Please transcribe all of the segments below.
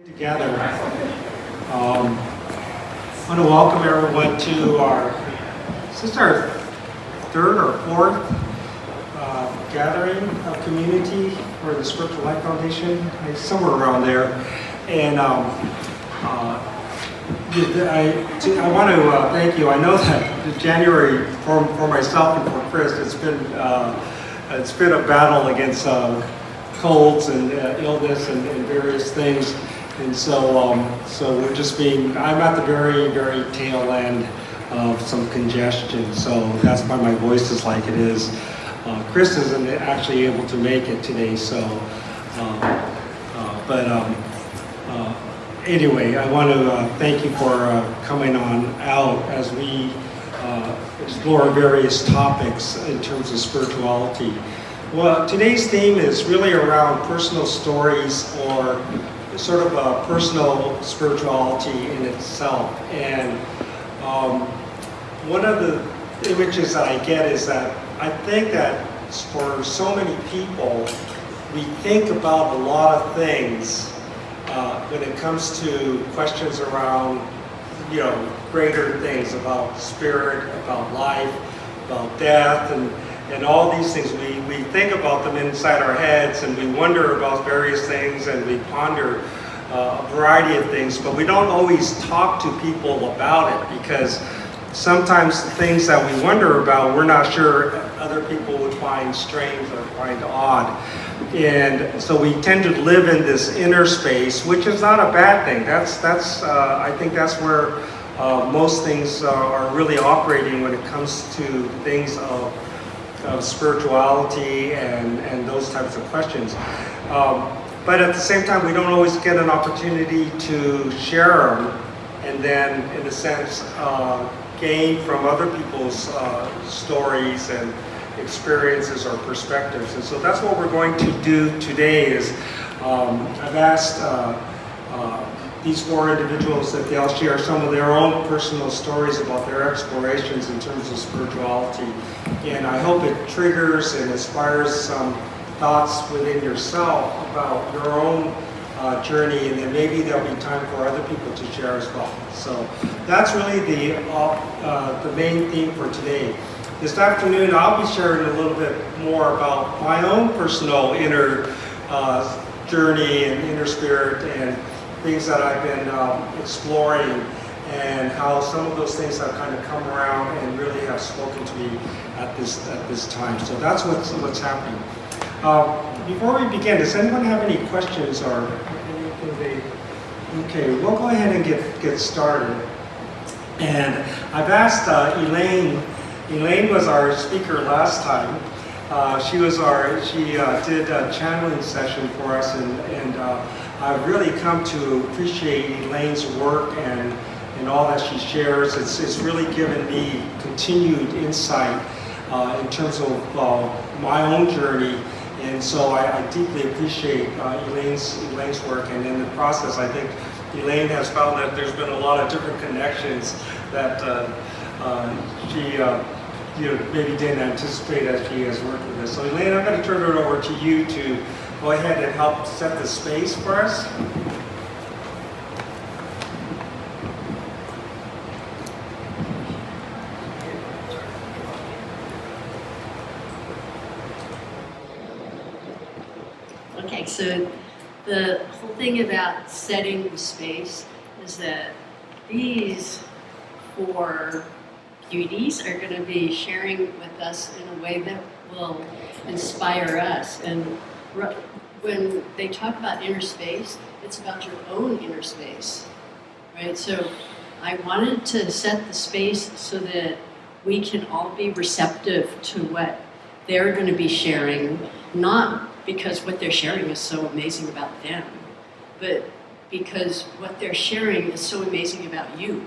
Together. I want to welcome everyone to is this our third or fourth gathering of community for the Spiritual Life Foundation, somewhere around there. And I want to thank you. I know that January for myself and for Chris, it's been a battle against colds and illness and various things. And so we're just I'm at the very, very tail end of some congestion, so that's why my voice is like it is. Chris isn't actually able to make it today, so, anyway, I want to thank you for coming on out as we explore various topics in terms of spirituality. Well, today's theme is really around personal stories, or sort of a personal spirituality in itself. And one of the images that I get is that I think that for so many people, we think about a lot of things when it comes to questions around, greater things about spirit, about life, about death, and all these things. We think about them inside our heads, and we wonder about various things, and we ponder a variety of things, but we don't always talk to people about it, because sometimes the things that we wonder about, we're not sure other people would find strange or find odd. And so we tend to live in this inner space, which is not a bad thing. I think that's where most things are really operating when it comes to things of spirituality and those types of questions. But at the same time, we don't always get an opportunity to share them, and then, in a sense, gain from other people's stories and experiences or perspectives. And so that's what we're going to do today. Is I've asked these four individuals that they'll share some of their own personal stories about their explorations in terms of spirituality. And I hope it triggers and inspires some thoughts within yourself about your own journey, and then maybe there'll be time for other people to share as well. So that's really the main theme for today. This afternoon, I'll be sharing a little bit more about my own personal inner journey and inner spirit and things that I've been exploring, and how some of those things have kind of come around and really have spoken to me at this time. So that's what's happening. Before we begin, does anyone have any questions or anything Okay, we'll go ahead and get started. And I've asked Elaine. Elaine was our speaker last time. She did a channeling session for us, and I've really come to appreciate Elaine's work and all that she shares. It's really given me continued insight in terms of my own journey. And so I deeply appreciate Elaine's work, and in the process, I think Elaine has found that there's been a lot of different connections that she maybe didn't anticipate as she has worked with us. So Elaine, I'm going to turn it over to you to go ahead and help set the space for us. Okay, so the whole thing about setting the space is that these four beauties are going to be sharing with us in a way that will inspire us. And when they talk about inner space, it's about your own inner space, right? So I wanted to set the space so that we can all be receptive to what they're going to be sharing, not because what they're sharing is so amazing about them, but because what they're sharing is so amazing about you,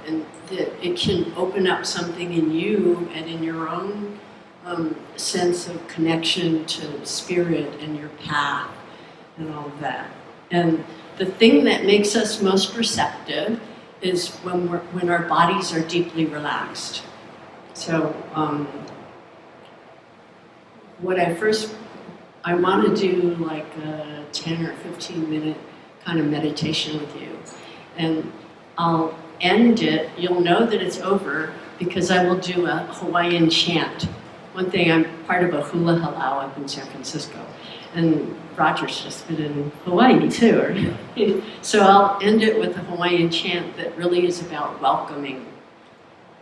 and that it can open up something in you and in your own sense of connection to spirit and your path and all of that. And the thing that makes us most receptive is when our bodies are deeply relaxed. So what I want to do like a 10 or 15 minute kind of meditation with you. And I'll end it, you'll know that it's over because I will do a Hawaiian chant. One thing, I'm part of a hula halau up in San Francisco. And Roger's just been in Hawaii too. So I'll end it with a Hawaiian chant that really is about welcoming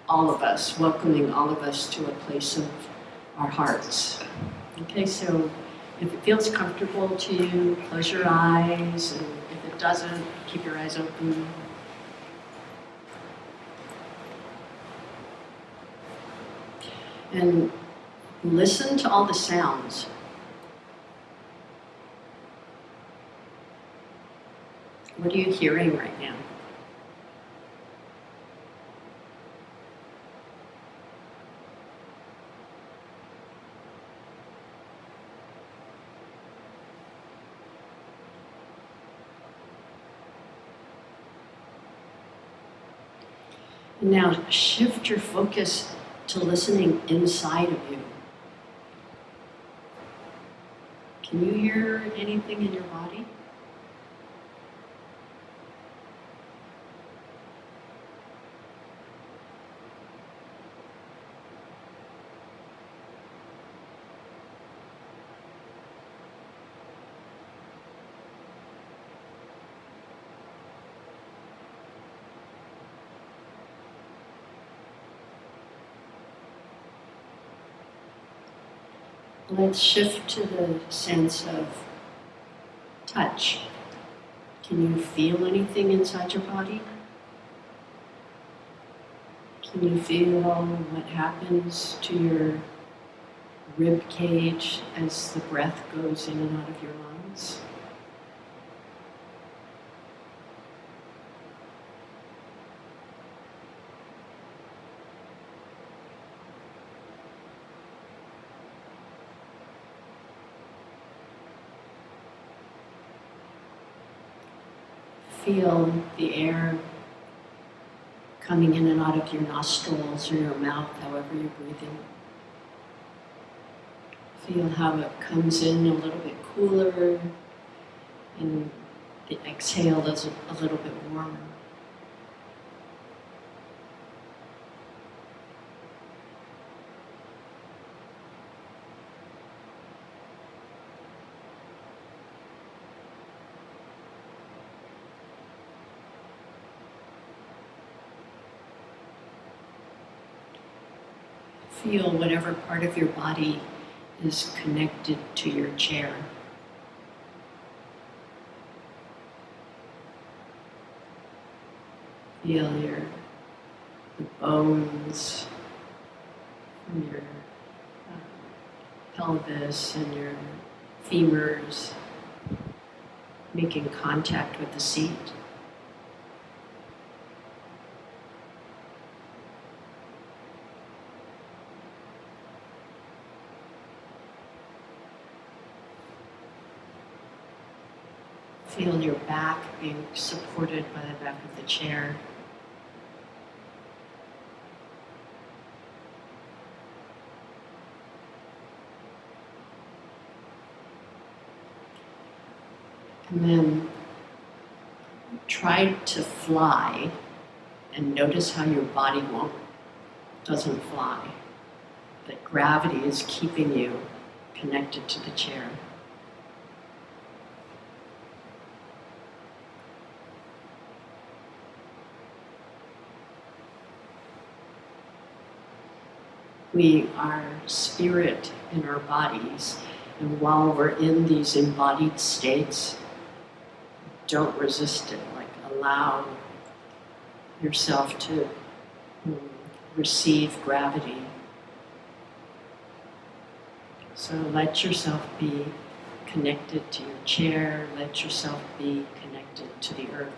all of us to a place of our hearts. Okay, so if it feels comfortable to you, close your eyes, and if it doesn't, keep your eyes open. And listen to all the sounds. What are you hearing right now? Now shift your focus to listening inside of you. Can you hear anything in your body? Let's shift to the sense of touch. Can you feel anything inside your body? Can you feel what happens to your rib cage as the breath goes in and out of your lungs? Feel the air coming in and out of your nostrils or your mouth, however you're breathing. Feel how it comes in a little bit cooler and the exhale is a little bit warmer. Feel whatever part of your body is connected to your chair. Feel the bones from your pelvis and your femurs making contact with the seat. Feel your back being supported by the back of the chair. And then try to fly and notice how your body doesn't fly. That gravity is keeping you connected to the chair. We are spirit in our bodies, and while we're in these embodied states, don't resist it. Like, allow yourself to receive gravity. So let yourself be connected to your chair, let yourself be connected to the earth.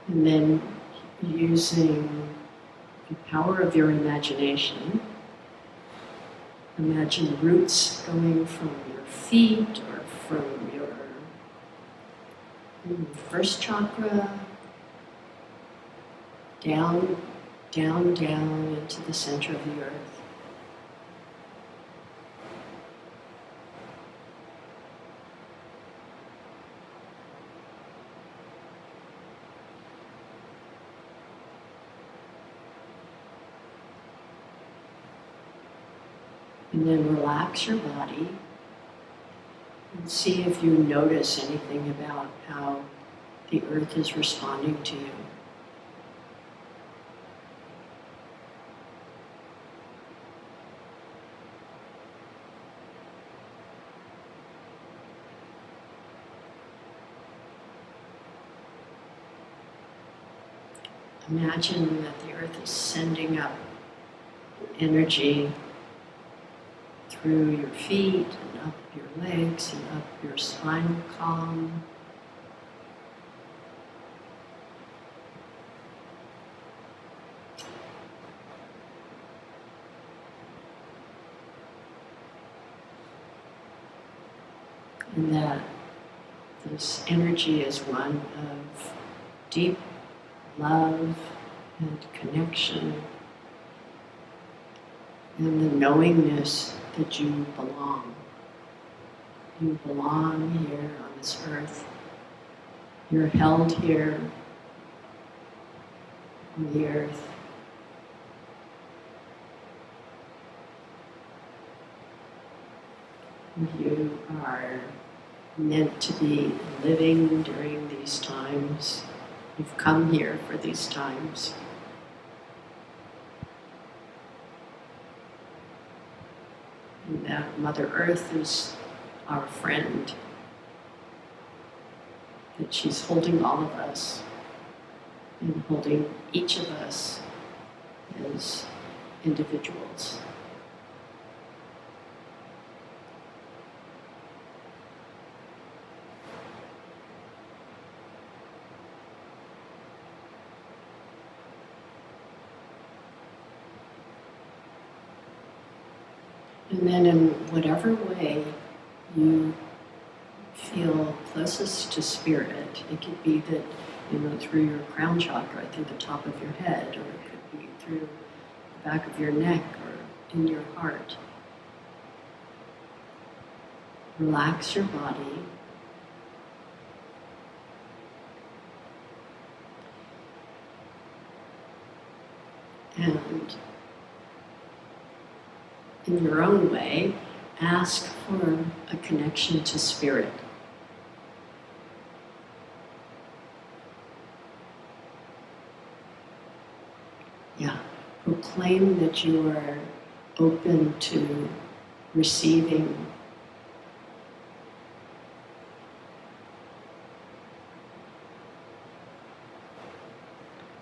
And then using the power of your imagination, imagine roots going from your feet or from your First chakra, down, down, down into the center of the earth. And then relax your body and see if you notice anything about how the earth is responding to you. Imagine that the earth is sending up energy through your feet and up your legs and up your spinal column. And that this energy is one of deep love and connection and the knowingness that you belong. You belong here on this earth. You're held here on the earth. You are meant to be living during these times. You've come here for these times. And that Mother Earth is our friend, that she's holding all of us and holding each of us as individuals. And then in whatever way you feel closest to spirit, it could be that, through your crown chakra, through the top of your head, or it could be through the back of your neck or in your heart. Relax your body. And in your own way, ask for a connection to spirit. Yeah, proclaim that you are open to receiving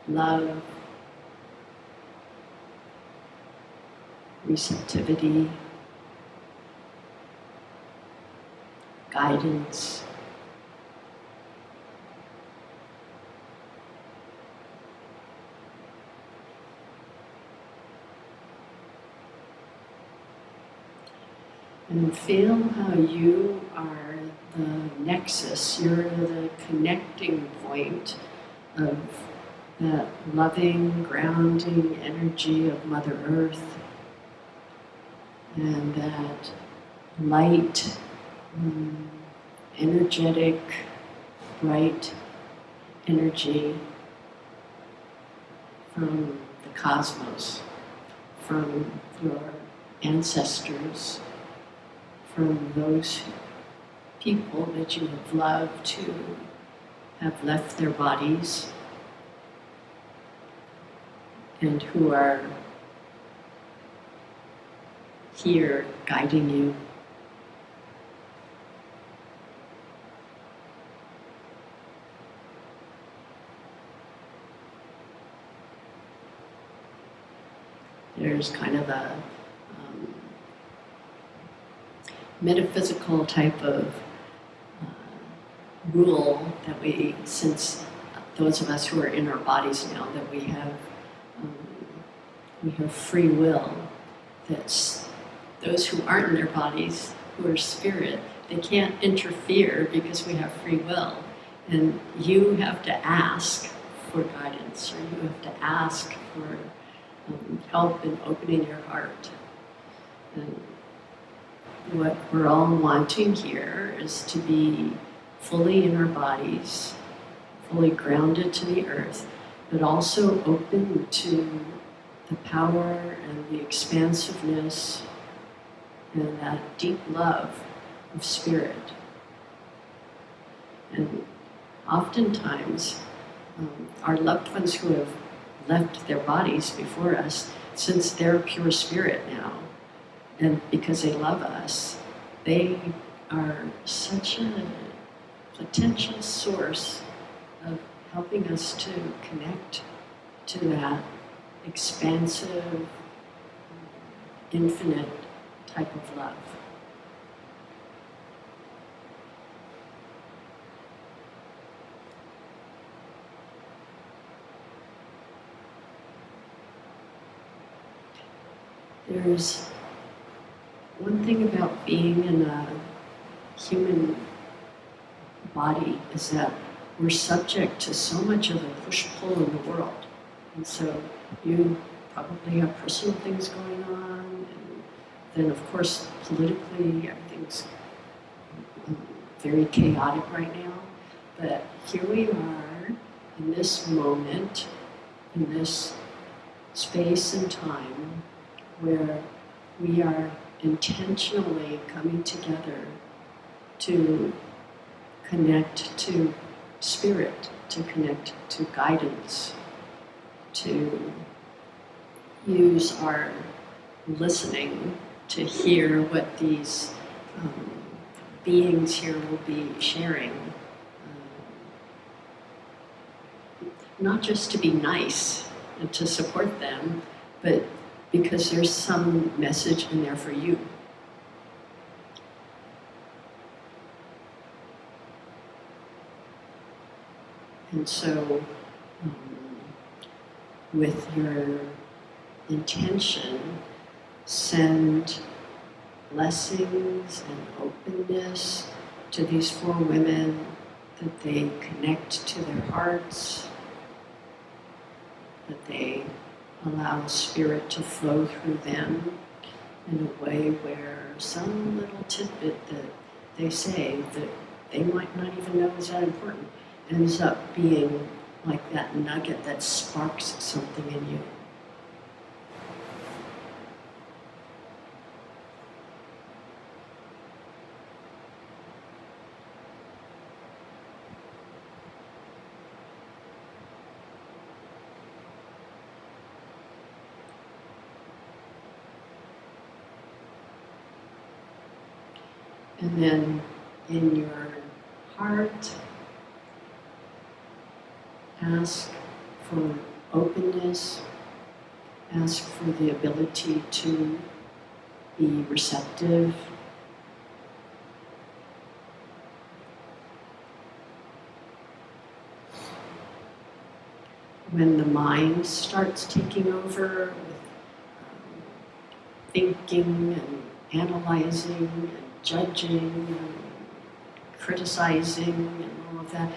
love, receptivity, guidance, and feel how you are the nexus, you're the connecting point of that loving, grounding energy of Mother Earth, and that light, energetic, bright energy from the cosmos, from your ancestors, from those people that you have loved who have left their bodies and who are here guiding you. There's kind of a metaphysical type of rule that we, since those of us who are in our bodies now, that we have free will. That's those who aren't in their bodies, who are spirit, they can't interfere because we have free will. And you have to ask for guidance, or you have to ask for help in opening your heart. And what we're all wanting here is to be fully in our bodies, fully grounded to the earth, but also open to the power and the expansiveness and that deep love of spirit. And oftentimes, our loved ones who have left their bodies before us, since they're pure spirit now, and because they love us, they are such a potential source of helping us to connect to that expansive, infinite type of love. There's one thing about being in a human body is that we're subject to so much of the push-pull in the world. And so you probably have personal things going on, and then of course politically everything's very chaotic right now. But here we are in this moment, in this space and time, where we are intentionally coming together to connect to spirit, to connect to guidance, to use our listening to hear what these beings here will be sharing. Not just to be nice and to support them, but because there's some message in there for you. And so, with your intention, send blessings and openness to these 4 women, that they connect to their hearts, that they allow spirit to flow through them in a way where some little tidbit that they say that they might not even know is that important ends up being like that nugget that sparks something in you. And then in your heart, ask for openness, ask for the ability to be receptive. When the mind starts taking over with thinking and analyzing and judging and criticizing and all of that,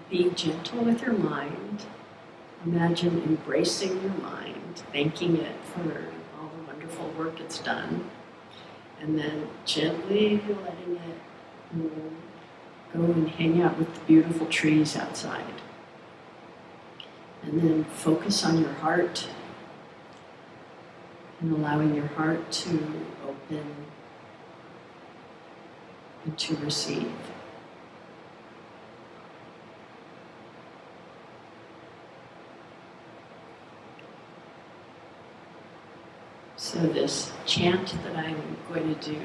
be gentle with your mind. Imagine embracing your mind, thanking it for all the wonderful work it's done, and then gently letting it go and hang out with the beautiful trees outside. And then focus on your heart and allowing your heart to open and to receive. So this chant that I'm going to do,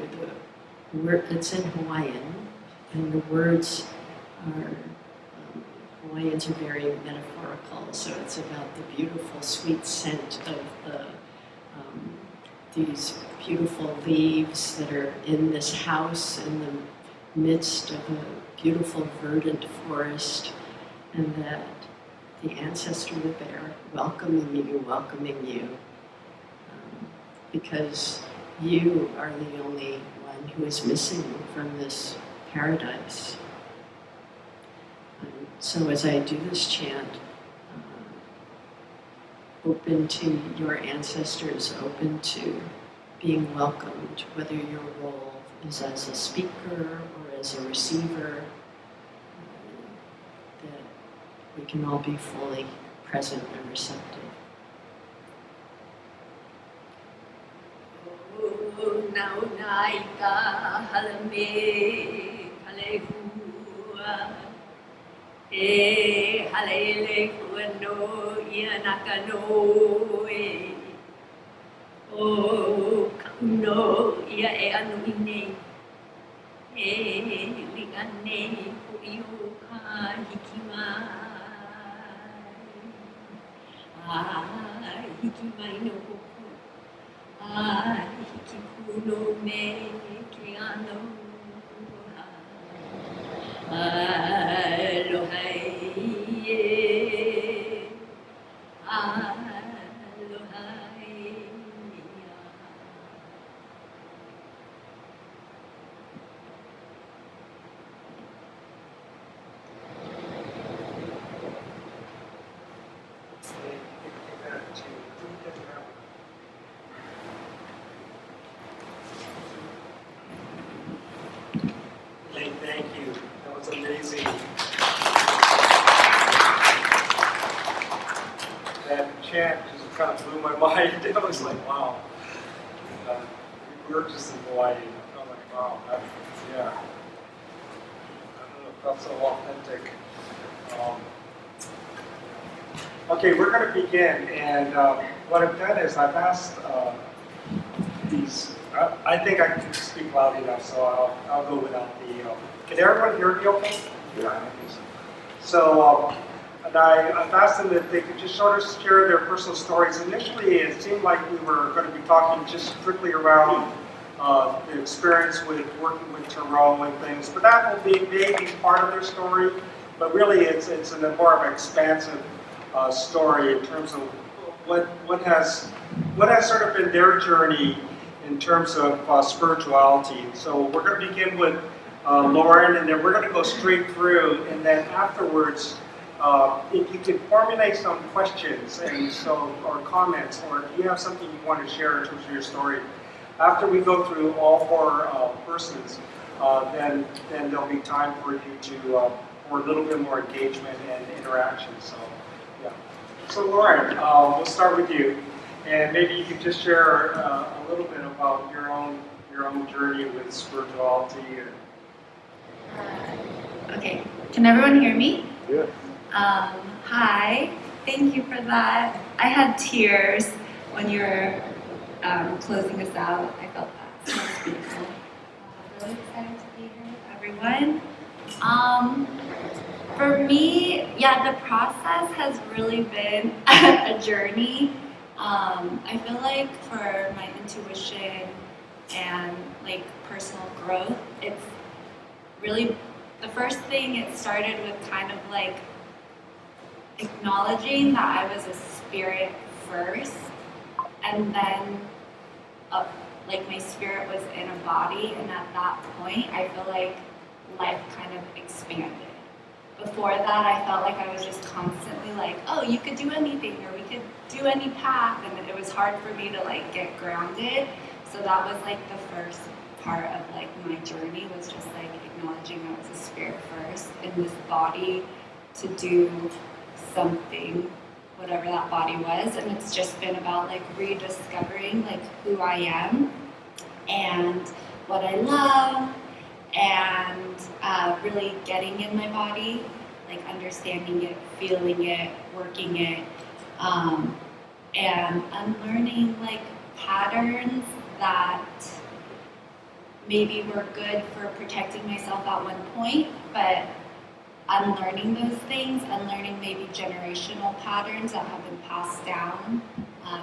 it's in Hawaiian, and the words are, Hawaiians are very metaphorical, so it's about the beautiful sweet scent of these beautiful leaves that are in this house in the midst of a beautiful verdant forest, and that the ancestor, the bear, welcoming you, because you are the only one who is missing from this paradise. So as I do this chant, open to your ancestors, open to being welcomed, whether your role is as a speaker or as a receiver, that we can all be fully present and receptive. E halele kuano ia nakano e o kauno ia e anu ine e ligane ku iu ka hikimai ai hikimai no kuku ai hikikuno me ke ano Alohai, Alohai. Elaine, thank you. That was amazing. That chant just kind of blew my mind. I was like, wow. We were just in Hawaii. I felt like, wow. Yeah. I don't know, it felt so authentic. Okay, we're going to begin. And what I've done is I've asked these. I think I can speak loud enough, so I'll go without the. Can everyone hear me okay? Yeah, I think so. So, and I've asked them if they could just sort of share their personal stories. Initially, it seemed like we were going to be talking just strictly around the experience with working with Tarot and things, but that will be maybe part of their story. But really, it's a more of an expansive story in terms of what has sort of been their journey in terms of spirituality. So we're going to begin with Lauren, and then we're going to go straight through, and then afterwards, if you could formulate some questions or comments, or if you have something you want to share in terms of your story, after we go through all four persons, then there'll be time for you to for a little bit more engagement and interaction. So, yeah. So Lauren, we'll start with you. And maybe you could just share a little bit about your own journey with spirituality. Okay, can everyone hear me? Yeah. Hi, thank you for that. I had tears when you were closing us out. I felt that. So it's beautiful. Really excited to be here with everyone. For me, yeah, the process has really been a journey. I feel like for my intuition and like personal growth, it's really the first thing. It started with kind of like acknowledging that I was a spirit first, and then like my spirit was in a body, and at that point I feel like life kind of expanded. Before that, I felt like I was just constantly like, oh, you could do anything, or we could do any path, and it was hard for me to like get grounded. So that was like the first part of like my journey, was just like acknowledging I was a spirit first in this body to do something, whatever that body was. And it's just been about like rediscovering like who I am and what I love, and really getting in my body, like understanding it, feeling it, working it, and unlearning like patterns that maybe were good for protecting myself at one point, but unlearning those things, unlearning maybe generational patterns that have been passed down,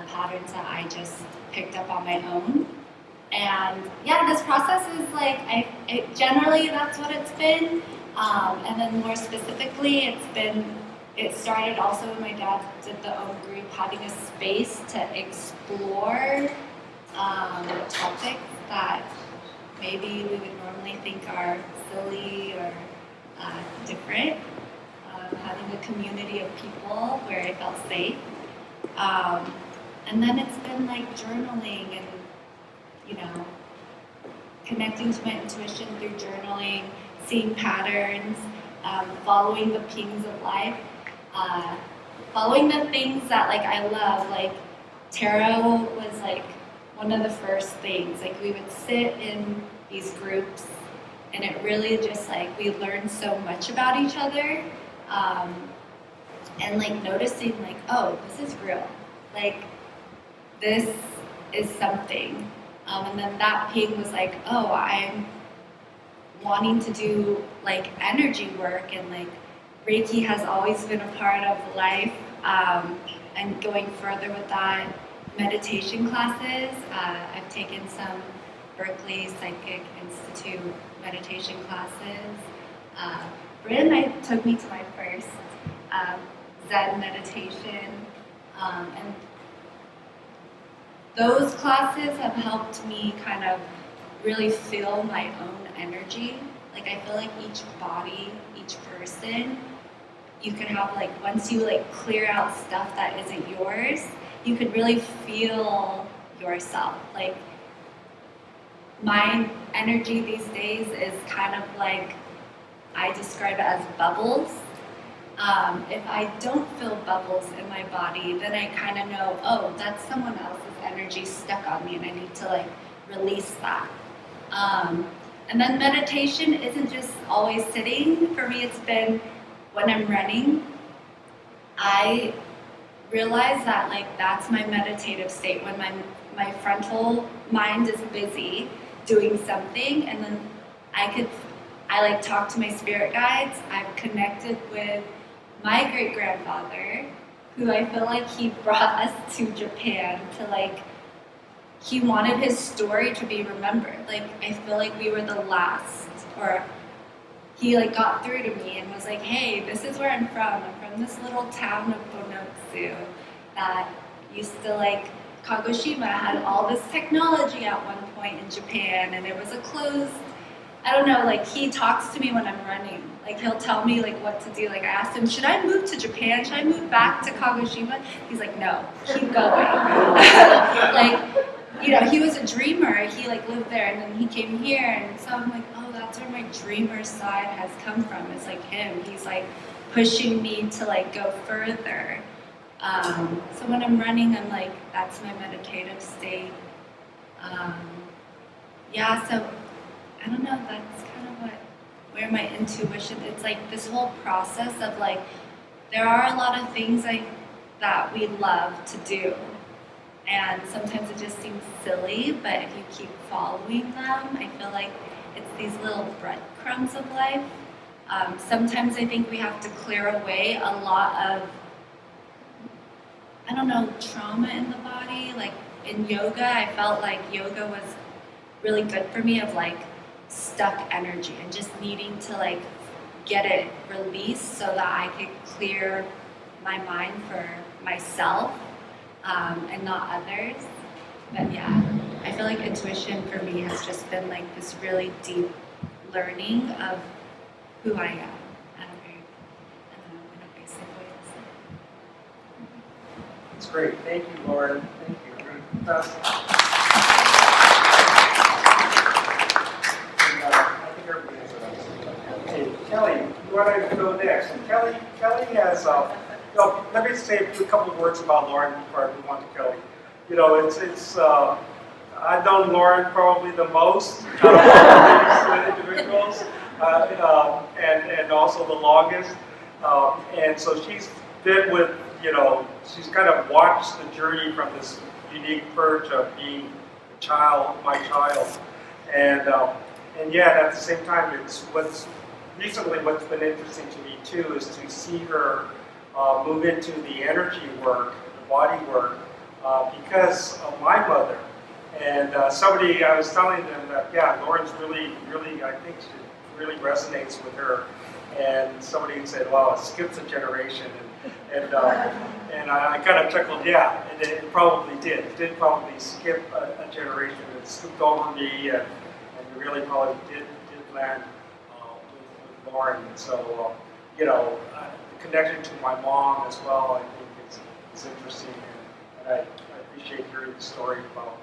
patterns that I just picked up on my own. And yeah, this process is like, generally that's what it's been. And then more specifically, it started also when my dad did the OM group, having a space to explore topics that maybe we would normally think are silly or different. having a community of people where I felt safe. And then it's been like journaling and, you know, connecting to my intuition through journaling, seeing patterns, following the pings of life, following the things that like I love. Like tarot was like one of the first things. Like we would sit in these groups, and it really just like we learned so much about each other, and like noticing like, oh, this is real. Like this is something. And then that ping was like, oh, I'm wanting to do like energy work, and like Reiki has always been a part of life, and going further with that, meditation classes. I've taken some Berkeley Psychic Institute meditation classes. Britt took me to my first Zen meditation, and those classes have helped me kind of really feel my own energy. Like I feel like each body, each person, you can have like, once you like clear out stuff that isn't yours, you could really feel yourself. Like my energy these days is kind of like, I describe it as bubbles. If I don't feel bubbles in my body, then I kind of know, oh, that's someone else's energy stuck on me, and I need to like release that. And then meditation isn't just always sitting. For me, it's been when I'm running. I realize that like that's my meditative state, when my frontal mind is busy doing something, and then I like talk to my spirit guides. I've connected with my great-grandfather, who I feel like he brought us to Japan to like, he wanted his story to be remembered. Like, I feel like we were the last, or he like got through to me and was like, hey, this is where I'm from. I'm from this little town of Bonotsu that used to like, Kagoshima had all this technology at one point in Japan, and it was a closed, I don't know, like he talks to me when I'm running. Like he'll tell me like what to do. Like I asked him, should I move to Japan? Should I move back to Kagoshima? He's like, no, keep going. Like, you know, he was a dreamer. He like lived there, and then he came here, and so I'm like, oh, that's where my dreamer side has come from. It's like him. He's like pushing me to like go further. So when I'm running, I'm like, that's my meditative state. Yeah, so I don't know, that's kind of where my intuition, it's like this whole process of like, there are a lot of things that we love to do. And sometimes it just seems silly, but if you keep following them, I feel like it's these little breadcrumbs of life. Sometimes I think we have to clear away a lot of, I don't know, trauma in the body. Like in yoga, I felt like yoga was really good for me, of like stuck energy and just needing to like get it released so that I could clear my mind for myself, and not others. But yeah, I feel like intuition for me has just been like this really deep learning of who I am at a very, in a basic way. That's great. Thank you, Lauren. Thank you. Fantastic. I think everybody has it. Okay, Kelly, you want to go next? And Kelly has, no, let me say a couple of words about Lauren before I move on to Kelly. You know, I've known Lauren probably the most individuals, and also the longest. And so she's been with, you know, she's kind of watched the journey from this unique perch of being a child, my child. And yet at the same time, what's been interesting to me too is to see her move into the energy work, the body work, because of my mother. And somebody, I was telling them that, yeah, Lauren's really, I think she really resonates with her. And somebody said, well, it skips a generation. And I kind of chuckled, yeah, and it probably did. It did probably skip a generation. It skipped over me, and it really probably did land with Lauren. And so, you know, the connection to my mom as well, I think is interesting, and I appreciate hearing the story about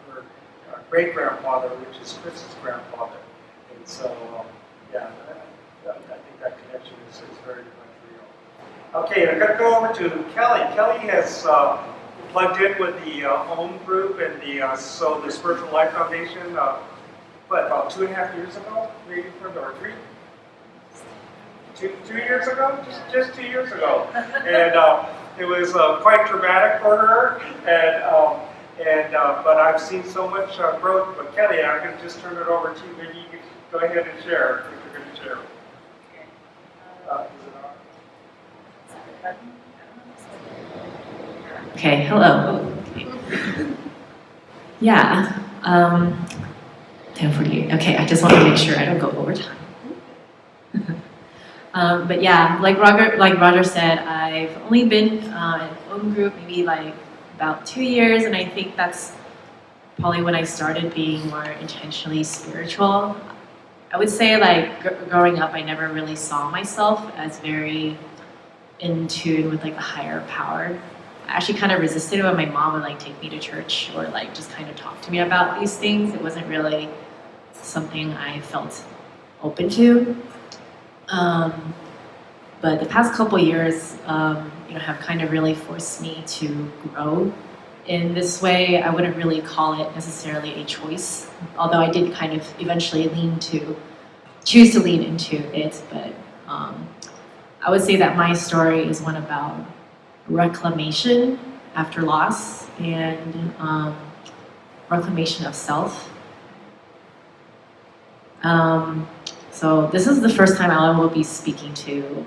her great-grandfather, which is Chris's grandfather. And so, yeah, I think that connection is very much real. Okay, I'm going to go over to Kelly. Kelly has plugged in with the home group and the Spiritual Life Foundation, about 2.5 years ago, maybe or 3? 2 years ago? Just 2 years ago. And it was quite dramatic for her, but I've seen so much growth. But Kelly, I'm going to just turn it over to you. Maybe you could go ahead and share what you're going to share. Is it on? Okay, hello. Yeah, 10:48. Okay, I just want to make sure I don't go over time. But yeah, like Roger said, I've only been in home group maybe like about 2 years, and I think that's probably when I started being more intentionally spiritual. I would say like growing up, I never really saw myself as very in tune with like a higher power. I actually kind of resisted when my mom would like take me to church or like just kind of talk to me about these things. It wasn't really something I felt open to. But the past couple years, have kind of really forced me to grow in this way. I wouldn't really call it necessarily a choice, although I did kind of eventually choose to lean into it. But I would say that my story is one about reclamation after loss and reclamation of self. So this is the first time I will be speaking to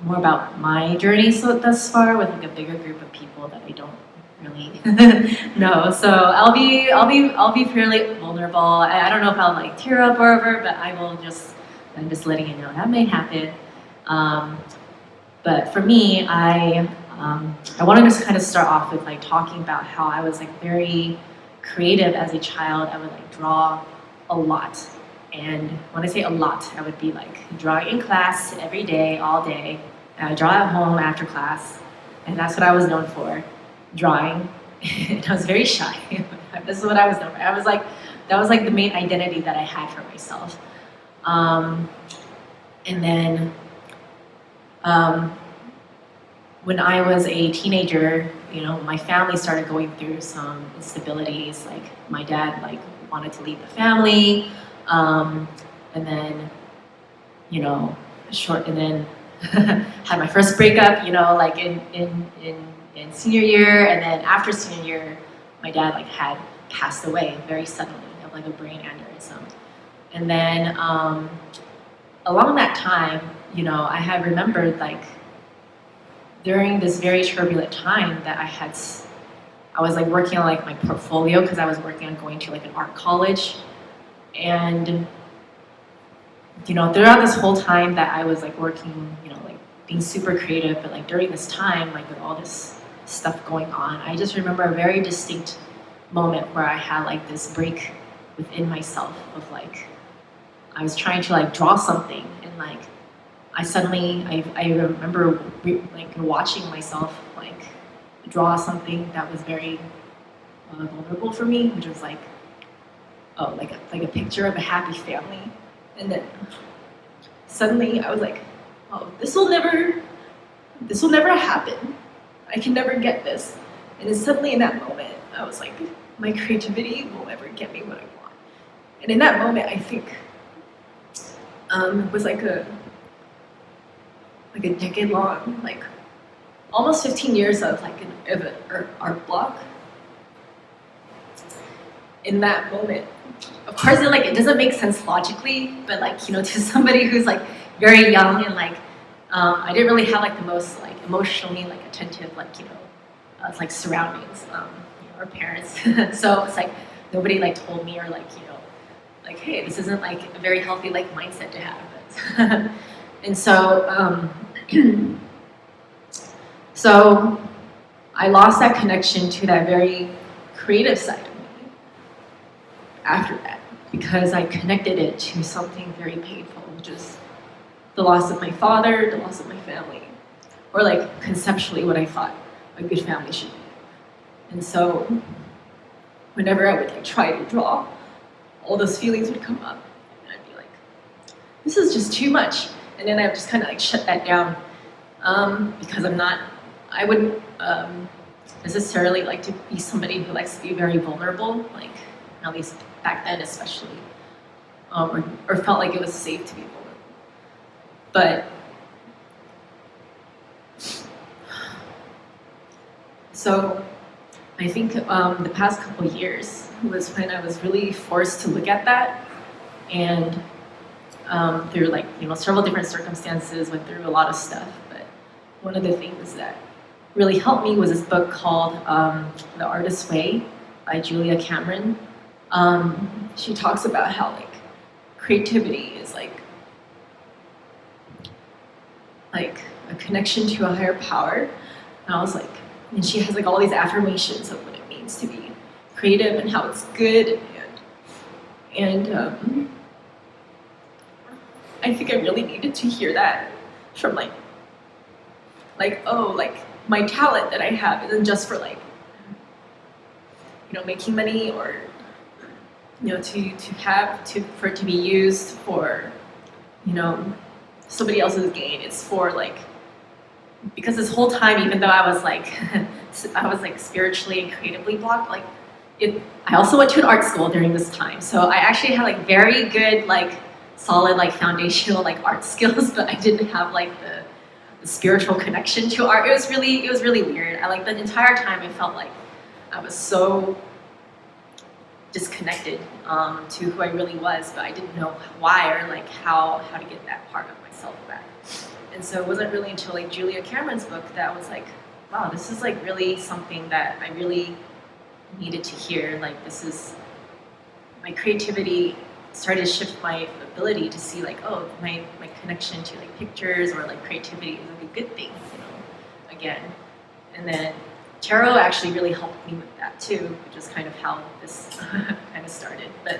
more about my journey thus far with like a bigger group of people that I don't really know. So I'll be fairly vulnerable. I don't know if I'll like tear up or whatever, but I'm just letting you know that may happen. But for me, I wanted to kind of start off with like talking about how I was like very creative as a child. I would like draw a lot. And when I say a lot, I would be like drawing in class every day, all day. And I would draw at home after class. And that's what I was known for, drawing. And I was very shy. This is what I was known for. That was like the main identity that I had for myself. And then when I was a teenager, my family started going through some instabilities. Like my dad wanted to leave the family. And then, had my first breakup, in senior year, and then after senior year, my dad had passed away very suddenly of a brain aneurysm. And then along that time, I had remembered during this very turbulent time that I was working on my portfolio because I was working on going to an art college. And throughout this whole time that I was working, being super creative, but during this time, with all this stuff going on, I just remember a very distinct moment where I had this break within myself of I was trying to draw something, and I remember watching myself draw something that was very vulnerable for me, which was like a picture of a happy family. And then suddenly I was like, oh, this will never happen. I can never get this. And then suddenly in that moment, I was like, my creativity will never get me what I want. And in that moment, I think it was a decade long, almost 15 years of an art block. In that moment, of course, it doesn't make sense logically, but to somebody who's very young and I didn't really have the most emotionally attentive surroundings, or parents. So it's nobody told me or hey, this isn't a very healthy mindset to have. And so so I lost that connection to that very creative side of me after that, because I connected it to something very painful, which is the loss of my father, the loss of my family, or like conceptually what I thought a good family should be. And so whenever I would like try to draw, all those feelings would come up, and I'd be like, this is just too much. And then I would just kind of like shut that down because I wouldn't necessarily like to be somebody who likes to be very vulnerable, like at least back then especially, or felt like it was safe to be vulnerable. But so I think the past couple of years was when I was really forced to look at that, and through like several different circumstances, went through a lot of stuff. But one of the things that really helped me was this book called The Artist's Way by Julia Cameron. She talks about how like creativity is like a connection to a higher power. And I was like, and she has like all these affirmations of what it means to be creative and how it's good, and I think I really needed to hear that from like my talent that I have isn't just for like making money, or for it to be used for somebody else's gain. It's for like, because this whole time, even though I was like spiritually and creatively blocked, like I also went to an art school during this time, so I actually had like very good like solid like foundational like art skills, but I didn't have like the spiritual connection to art. It was really weird. I like the entire time I felt like I was so disconnected to who I really was, but I didn't know why or like how to get that part of myself back. And so it wasn't really until like Julia Cameron's book that I was like, wow, this is like really something that I really needed to hear. Like this is, my creativity started to shift my ability to see like, oh, my connection to like pictures or like creativity is like a good thing, again. And then tarot actually really helped me with that too, which is kind of how this kind of started. But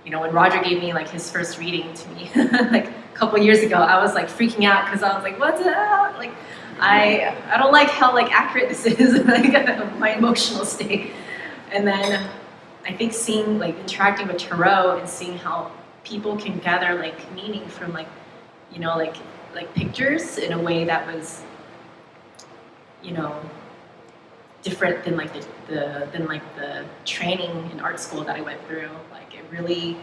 when Roger gave me like his first reading to me like a couple years ago, I was like freaking out because I was like, what the hell? Like I don't like how like accurate this is, like my emotional state. And then I think seeing like interacting with tarot and seeing how people can gather like meaning from like like pictures in a way that was different than like the training in art school that I went through. Like it really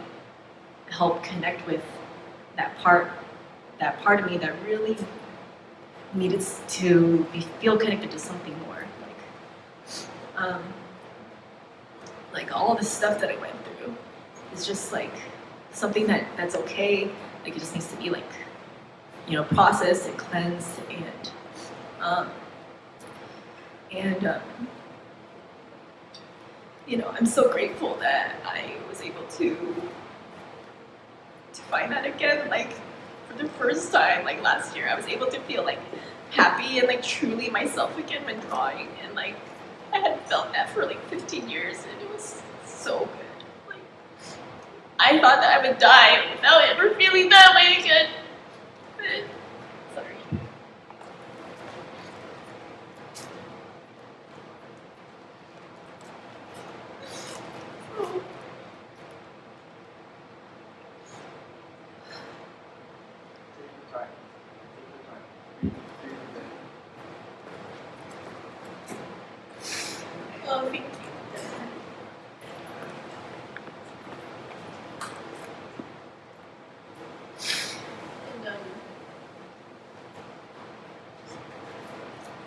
helped connect with that part of me that really needed to feel connected to something more. Like all this stuff that I went through is just like something that's okay. Like it just needs to be like processed and cleansed, and I'm so grateful that I was able to find that again. Like for the first time, like last year, I was able to feel like happy and like truly myself again when drawing, and like I had felt that for like 15 years, and it was so good. Like I thought that I would die without ever feeling that way again. But, sorry. Oh, thank you. And,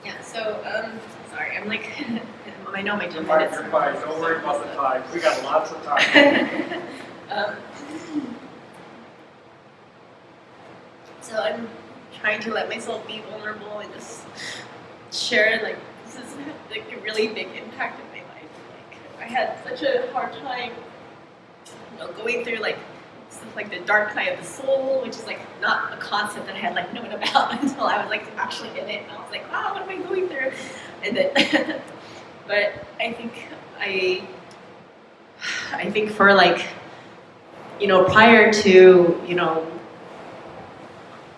yeah, so, sorry, I'm like, I know my gym minutes. You're fine. Don't worry about the time. We got lots of time. So I'm trying to let myself be vulnerable and just share, like, this is like a really big impact in my life. Like, I had such a hard time, going through like stuff like the dark night of the soul, which is like not a concept that I had like known about until I was like actually in it, and I was like, wow, what am I going through? And then, but I think for like, prior to,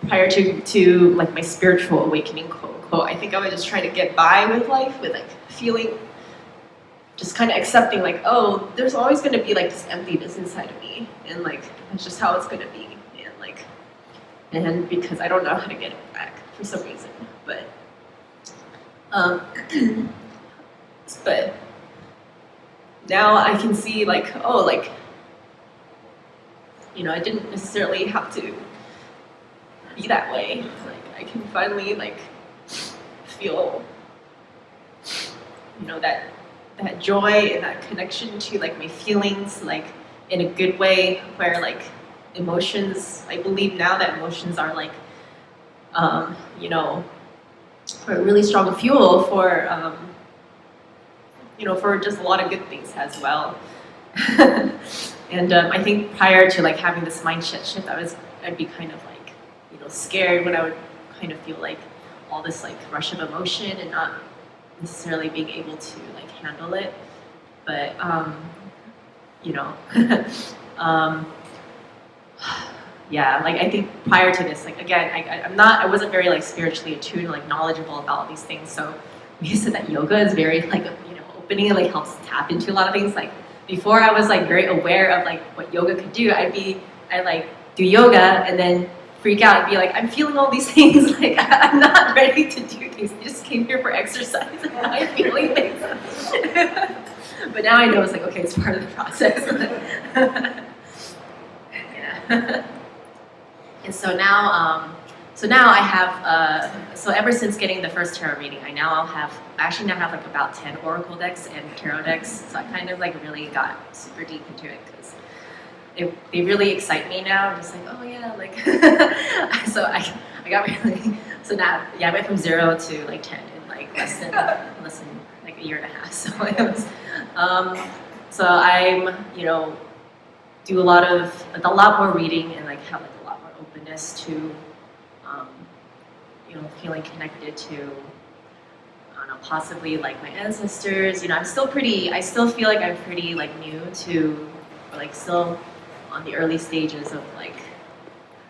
prior to like my spiritual awakening, quote unquote, I think I was just trying to get by with life, with like feeling, just kind of accepting like, oh, there's always going to be like this emptiness inside of me, and like that's just how it's going to be, and because I don't know how to get it back for some reason, but but now I can see like, oh, like, I didn't necessarily have to be that way. Like I can finally like feel, that joy and that connection to like my feelings, like in a good way, where like emotions, I believe now that emotions are like, a really strong fuel for, for just a lot of good things as well. And I think prior to like having this mindset shift, I'd be kind of like, scared when I would kind of feel like all this like rush of emotion and not necessarily being able to like handle it. But, yeah, like I think prior to this, like again, I wasn't very like spiritually attuned, like knowledgeable about all these things. So you said that yoga is very like, opening, and like helps tap into a lot of things. Like before I was like very aware of like what yoga could do, I like do yoga and then freak out and be like, I'm feeling all these things, like I'm not ready to do things. I just came here for exercise and now I'm feeling things. But now I know it's like, okay, it's part of the process. Yeah. And so now I have, so ever since getting the first tarot reading, I actually now have like about 10 oracle decks and tarot decks. So I kind of like really got super deep into it because they really excite me now. I'm just like, oh yeah, like, so I got really, so now, yeah, I went from 0 to like 10 in like less than like a year and a half. So it was, so I'm, do a lot more reading and like have like a lot more openness to, feeling connected to, I don't know, possibly like my ancestors. I still feel like I'm pretty like new to, or like still on the early stages of like,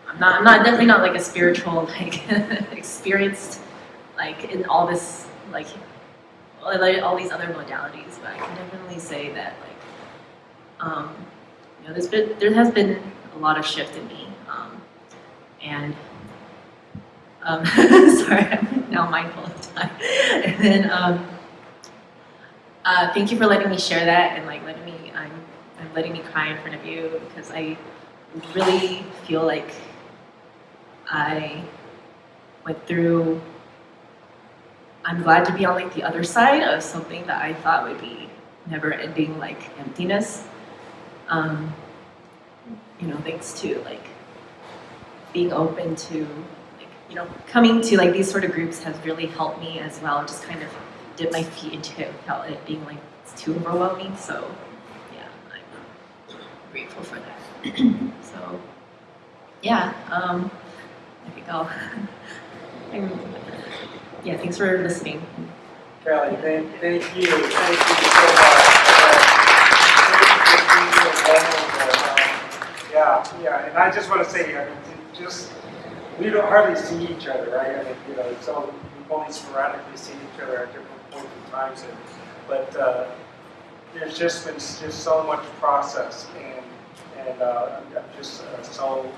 I'm definitely not like a spiritual like experienced like in all this like all these other modalities, but I can definitely say that like there has been a lot of shift in me, and sorry, I'm now mindful of time. And then thank you for letting me share that and like letting me cry in front of you, because I really feel like I went through. I'm glad to be on like the other side of something that I thought would be never-ending like emptiness. Thanks to like being open to like, coming to like these sort of groups has really helped me as well. Just kind of dip my feet into it without it being like it's too overwhelming. So yeah, I'm grateful for that. So yeah, I think yeah, thanks for listening. Kelly, thank you so much. Yeah, and I just want to say, we don't hardly see each other, right? I mean, so we only sporadically see each other at different points in times, but there's just been so much process, and I'm just so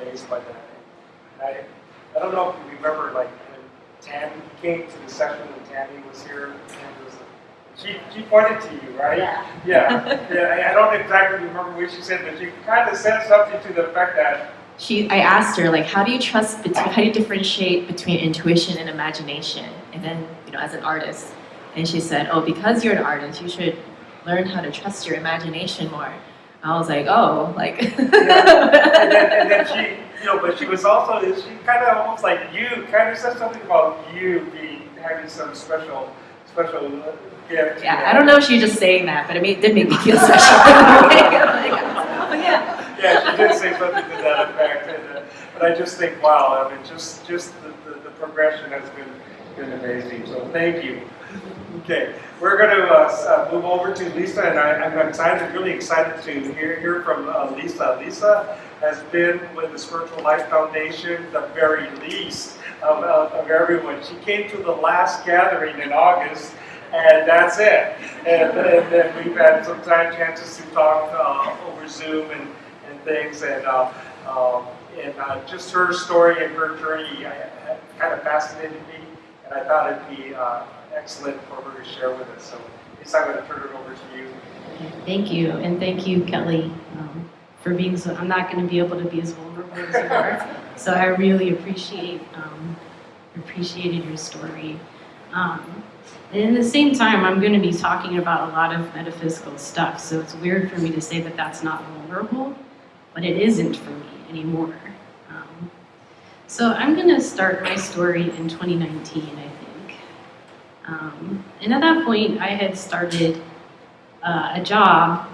amazed by that. And I don't know if you remember, like when Tammy came to the session when Tammy was here, and she pointed to you, right? Yeah. I don't exactly remember what she said, but she kind of said something to the effect that I asked her, like, how do you differentiate between intuition and imagination? And then, as an artist, and she said, oh, because you're an artist, you should learn how to trust your imagination more. I was like, oh, like. Yeah. And then she, but she was also, she kind of almost like you, kind of said something about you having some special gift. Yeah, I don't know if she was just saying that, but it did make me feel special. Like, oh, yeah. Yeah, she did say something to that effect. But I just think, wow, I mean, just the progression has been amazing. So thank you. Okay, we're going to move over to Lisa, and I'm excited, really excited to hear from Lisa. Lisa has been with the Spiritual Life Foundation the very least of everyone. She came to the last gathering in August, and that's it. And then we've had some chances to talk over Zoom and things, and just her story and her journey kind of fascinated me, and I thought it'd be excellent for her to share with us. So, Lisa, I'm going to turn it over to you. Thank you, and thank you, Kelly, for being so. I'm not going to be able to be as vulnerable as you are, so I really appreciated your story. And at the same time, I'm going to be talking about a lot of metaphysical stuff, so it's weird for me to say that that's not vulnerable, but it isn't for me anymore. So I'm going to start my story in 2019, I think. And at that point, I had started a job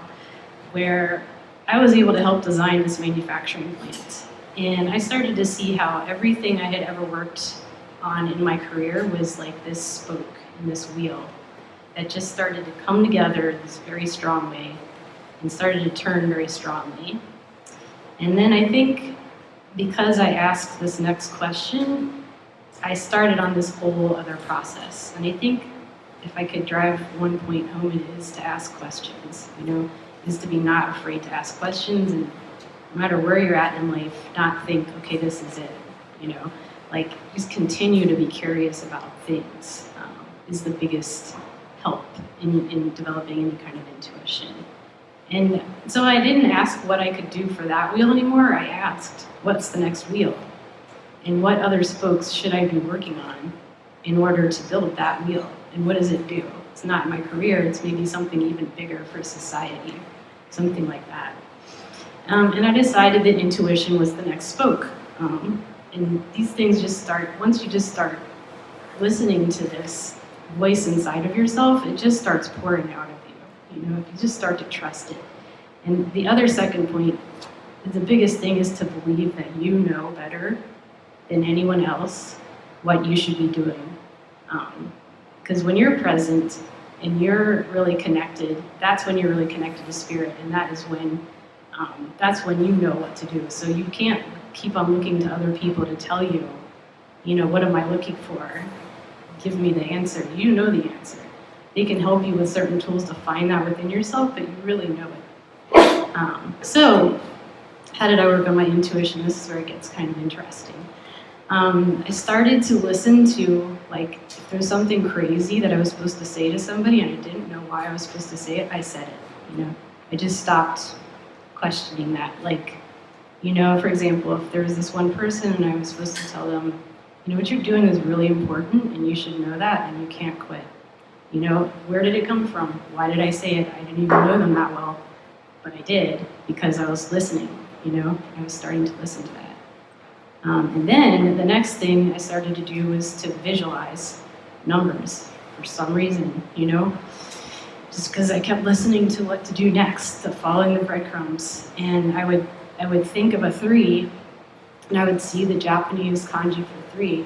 where I was able to help design this manufacturing plant. And I started to see how everything I had ever worked on in my career was like this spoke and this wheel that just started to come together in this very strong way and started to turn very strongly. And then I think because I asked this next question, I started on this whole other process. And I think if I could drive one point home, it is to ask questions, is to be not afraid to ask questions, and no matter where you're at in life, not think, okay, this is it, like just continue to be curious about things is the biggest help in developing any kind of intuition. And so I didn't ask what I could do for that wheel anymore. I asked, what's the next wheel? And what other spokes should I be working on in order to build that wheel? And what does it do? It's not my career, it's maybe something even bigger for society, something like that. And I decided that intuition was the next spoke. And these things just start, once you just start listening to this voice inside of yourself, it just starts pouring out of you, if you just start to trust it. And the other second point, the biggest thing is to believe that you know better than anyone else what you should be doing. Because when you're present and you're really connected, that's when you're really connected to spirit, and that is when you know what to do. So you can't keep on looking to other people to tell you, what am I looking for? Give me the answer. You know the answer. They can help you with certain tools to find that within yourself, but you really know it. So how did I work on my intuition? This is where it gets kind of interesting. I started to listen to, if there's something crazy that I was supposed to say to somebody and I didn't know why I was supposed to say it, I said it, I just stopped questioning that. For example, if there was this one person and I was supposed to tell them, what you're doing is really important and you should know that and you can't quit. Where did it come from? Why did I say it? I didn't even know them that well, but I did because I was listening, I was starting to listen to that. And then the next thing I started to do was to visualize numbers for some reason, just because I kept listening to what to do next, to following the breadcrumbs. And I would think of a 3, and I would see the Japanese kanji for 3,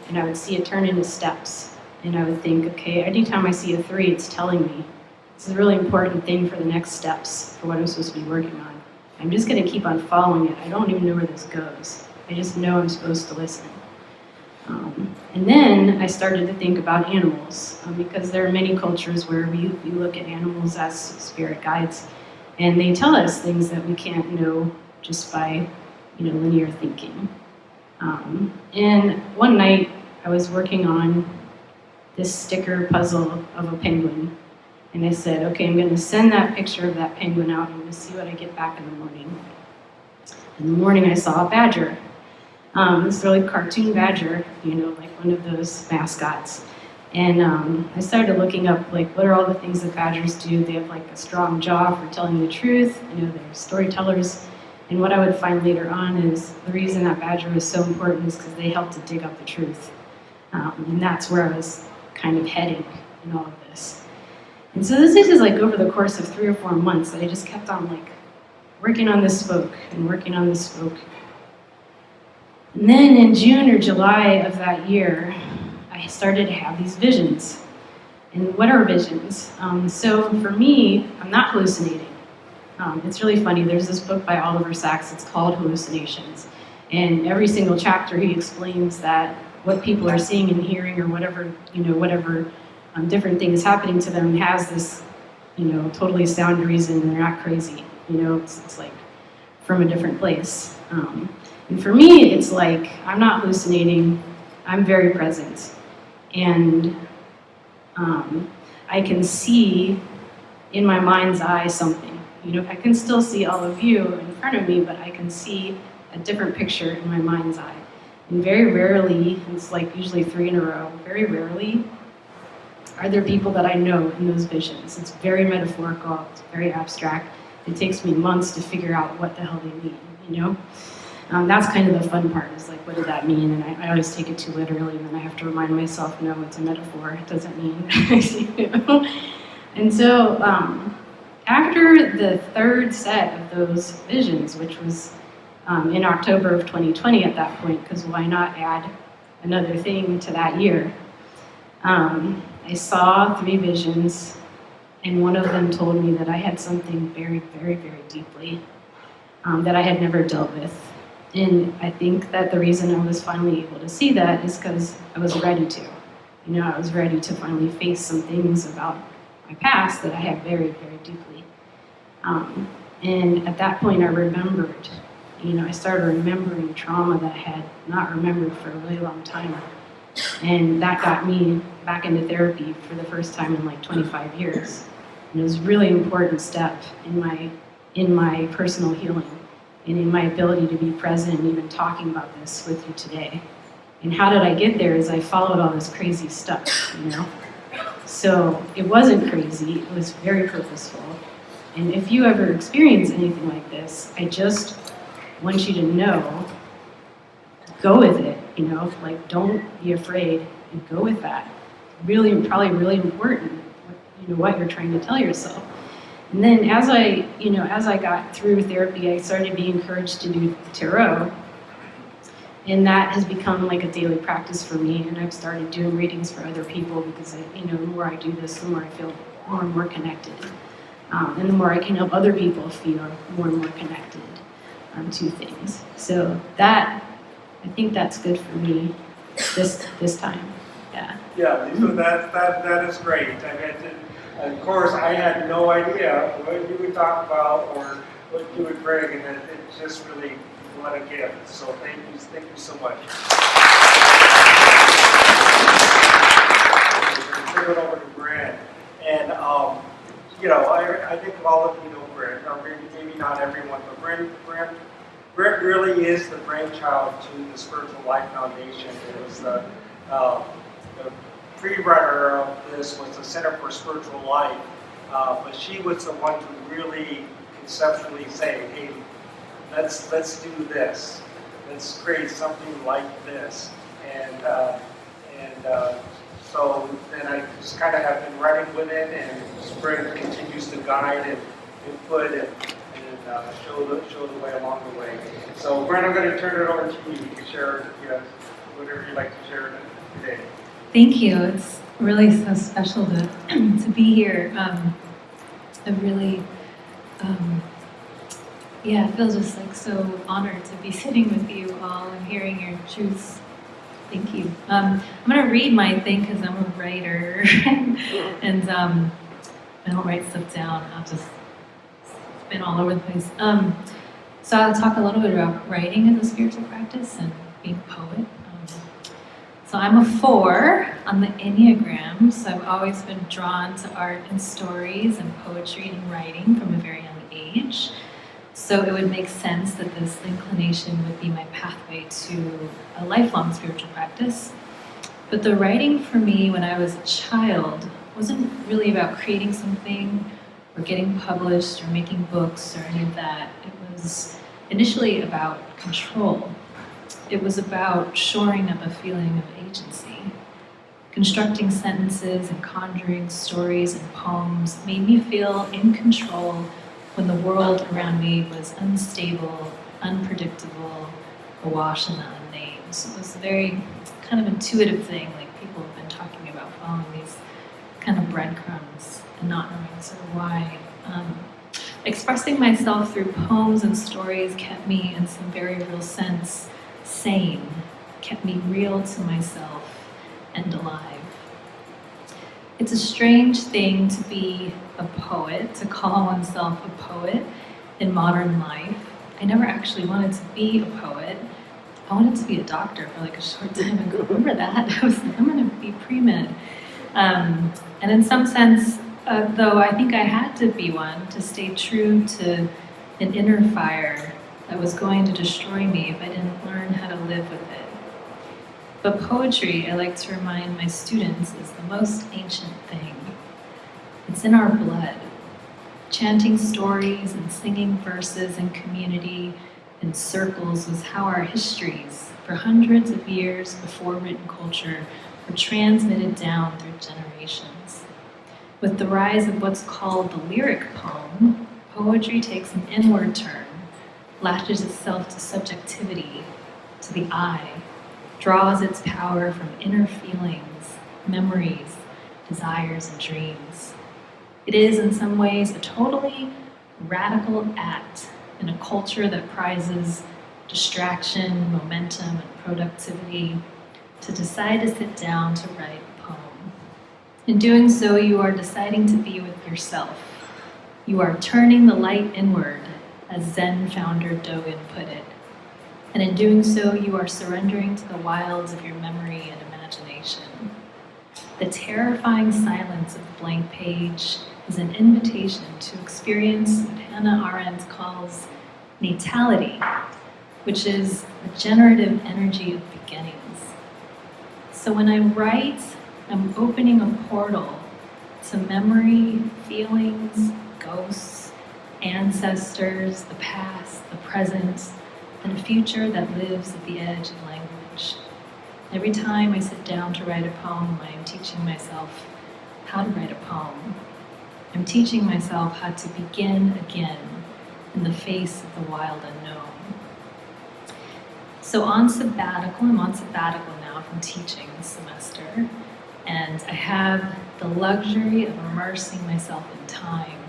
and I would see it turn into steps. And I would think, okay, anytime I see a 3, it's telling me this is a really important thing for the next steps for what I'm supposed to be working on. I'm just going to keep on following it. I don't even know where this goes. I just know I'm supposed to listen. And then I started to think about animals, because there are many cultures where we look at animals as spirit guides, and they tell us things that we can't know just by linear thinking. And one night I was working on this sticker puzzle of a penguin, and I said, okay, I'm going to send that picture of that penguin out and I'm going to see what I get back in the morning. In the morning I saw a badger. This really cartoon badger, like one of those mascots. And I started looking up, what are all the things that badgers do? They have a strong jaw for telling the truth. They're storytellers. And what I would find later on is the reason that badger is so important is because they help to dig up the truth. And that's where I was kind of heading in all of this. And so this is over the course of 3 or 4 months that I just kept on working on this spoke and working on this spoke. And then in June or July of that year, I started to have these visions. And what are visions? So for me, I'm not hallucinating. It's really funny. There's this book by Oliver Sacks. It's called Hallucinations. And every single chapter, he explains that what people are seeing and hearing, or whatever different thing is happening to them, has this, totally sound reason. And they're not crazy. It's like from a different place. And for me, it's like I'm not hallucinating. I'm very present, and I can see in my mind's eye something. I can still see all of you in front of me, but I can see a different picture in my mind's eye. And very rarely, it's like usually 3 in a row, very rarely are there people that I know in those visions. It's very metaphorical, it's very abstract. It takes me months to figure out what the hell they mean, That's kind of the fun part, is like, what did that mean? And I always take it too literally, and then I have to remind myself, no, it's a metaphor, it doesn't mean. And so, after the third set of those visions, which was in October of 2020 at that point, because why not add another thing to that year? I saw 3 visions, and one of them told me that I had something very, very, very deeply that I had never dealt with. And I think that the reason I was finally able to see that is because I was ready to. I was ready to finally face some things about my past that I had very, very deeply. And at that point, I remembered. I started remembering trauma that I had not remembered for a really long time. And that got me back into therapy for the first time in like 25 years. And it was a really important step in my personal healing and in my ability to be present and even talking about this with you today. And how did I get there? Is I followed all this crazy stuff, So it wasn't crazy, it was very purposeful. And if you ever experience anything like this, I just want you to know, go with it, like don't be afraid and go with that. Really, probably really important, what you're trying to tell yourself. And then as I got through therapy, I started being encouraged to do tarot. And that has become like a daily practice for me. And I've started doing readings for other people because, the more I do this, the more I feel more and more connected. And the more I can help other people feel more and more connected to things. So I think that's good for me this time. Yeah. Yeah, so that is great. I mean, of course, I had no idea what you would talk about or what you would bring, and it's just really what a gift. So thank you so much. Turn it over to Brent, and I think all of you know Brent, or maybe not everyone, but Brent really is the brainchild to the Spiritual Life Foundation. It was the pre-runner of this was the Center for Spiritual Life, but she was the one to really conceptually say, hey, let's do this. Let's create something like this. And so then I just kind of have been running with it, and Brent continues to guide and input and show the way along the way. So Brent, I'm going to turn it over to you. You can share whatever you'd like to share today. Thank you. It's really so special to be here. I'm really, it feels just like so honored to be sitting with you all and hearing your truths. Thank you. I'm going to read my thing because I'm a writer, and I don't write stuff down. I'll just spin all over the place. So I'll talk a little bit about writing as a spiritual practice and being a poet. So I'm a 4 on the Enneagram, so I've always been drawn to art and stories and poetry and writing from a very young age. So it would make sense that this inclination would be my pathway to a lifelong spiritual practice. But the writing for me when I was a child wasn't really about creating something or getting published or making books or any of that. It was initially about control. It was about shoring up a feeling of agency. Constructing sentences and conjuring stories and poems made me feel in control when the world around me was unstable, unpredictable, awash in the unnamed. So it was a very kind of intuitive thing, like people have been talking about following these kind of breadcrumbs and not knowing sort of why. Expressing myself through poems and stories kept me, in some very real sense, sane, kept me real to myself and alive. It's a strange thing to be a poet, to call oneself a poet in modern life. I never actually wanted to be a poet. I wanted to be a doctor for like a short time ago. Remember that? I was like, I'm going to be pre-med. And in some sense, though I think I had to be one to stay true to an inner fire that was going to destroy me if I didn't learn how to live with it. But poetry, I like to remind my students, is the most ancient thing. It's in our blood. Chanting stories and singing verses in community in circles was how our histories, for hundreds of years before written culture, were transmitted down through generations. With the rise of what's called the lyric poem, poetry takes an inward turn, latches itself to subjectivity, to the I, draws its power from inner feelings, memories, desires, and dreams. It is, in some ways, a totally radical act in a culture that prizes distraction, momentum, and productivity, to decide to sit down to write a poem. In doing so, you are deciding to be with yourself. You are turning the light inward, as Zen founder Dogen put it. And in doing so, you are surrendering to the wilds of your memory and imagination. The terrifying silence of the blank page is an invitation to experience what Hannah Arendt calls natality, which is the generative energy of beginnings. So when I write, I'm opening a portal to memory, feelings, ghosts, ancestors, the past, the present, and a future that lives at the edge of language. Every time I sit down to write a poem, I am teaching myself how to write a poem. I'm teaching myself how to begin again in the face of the wild unknown. So I'm on sabbatical now from teaching this semester, and I have the luxury of immersing myself in time.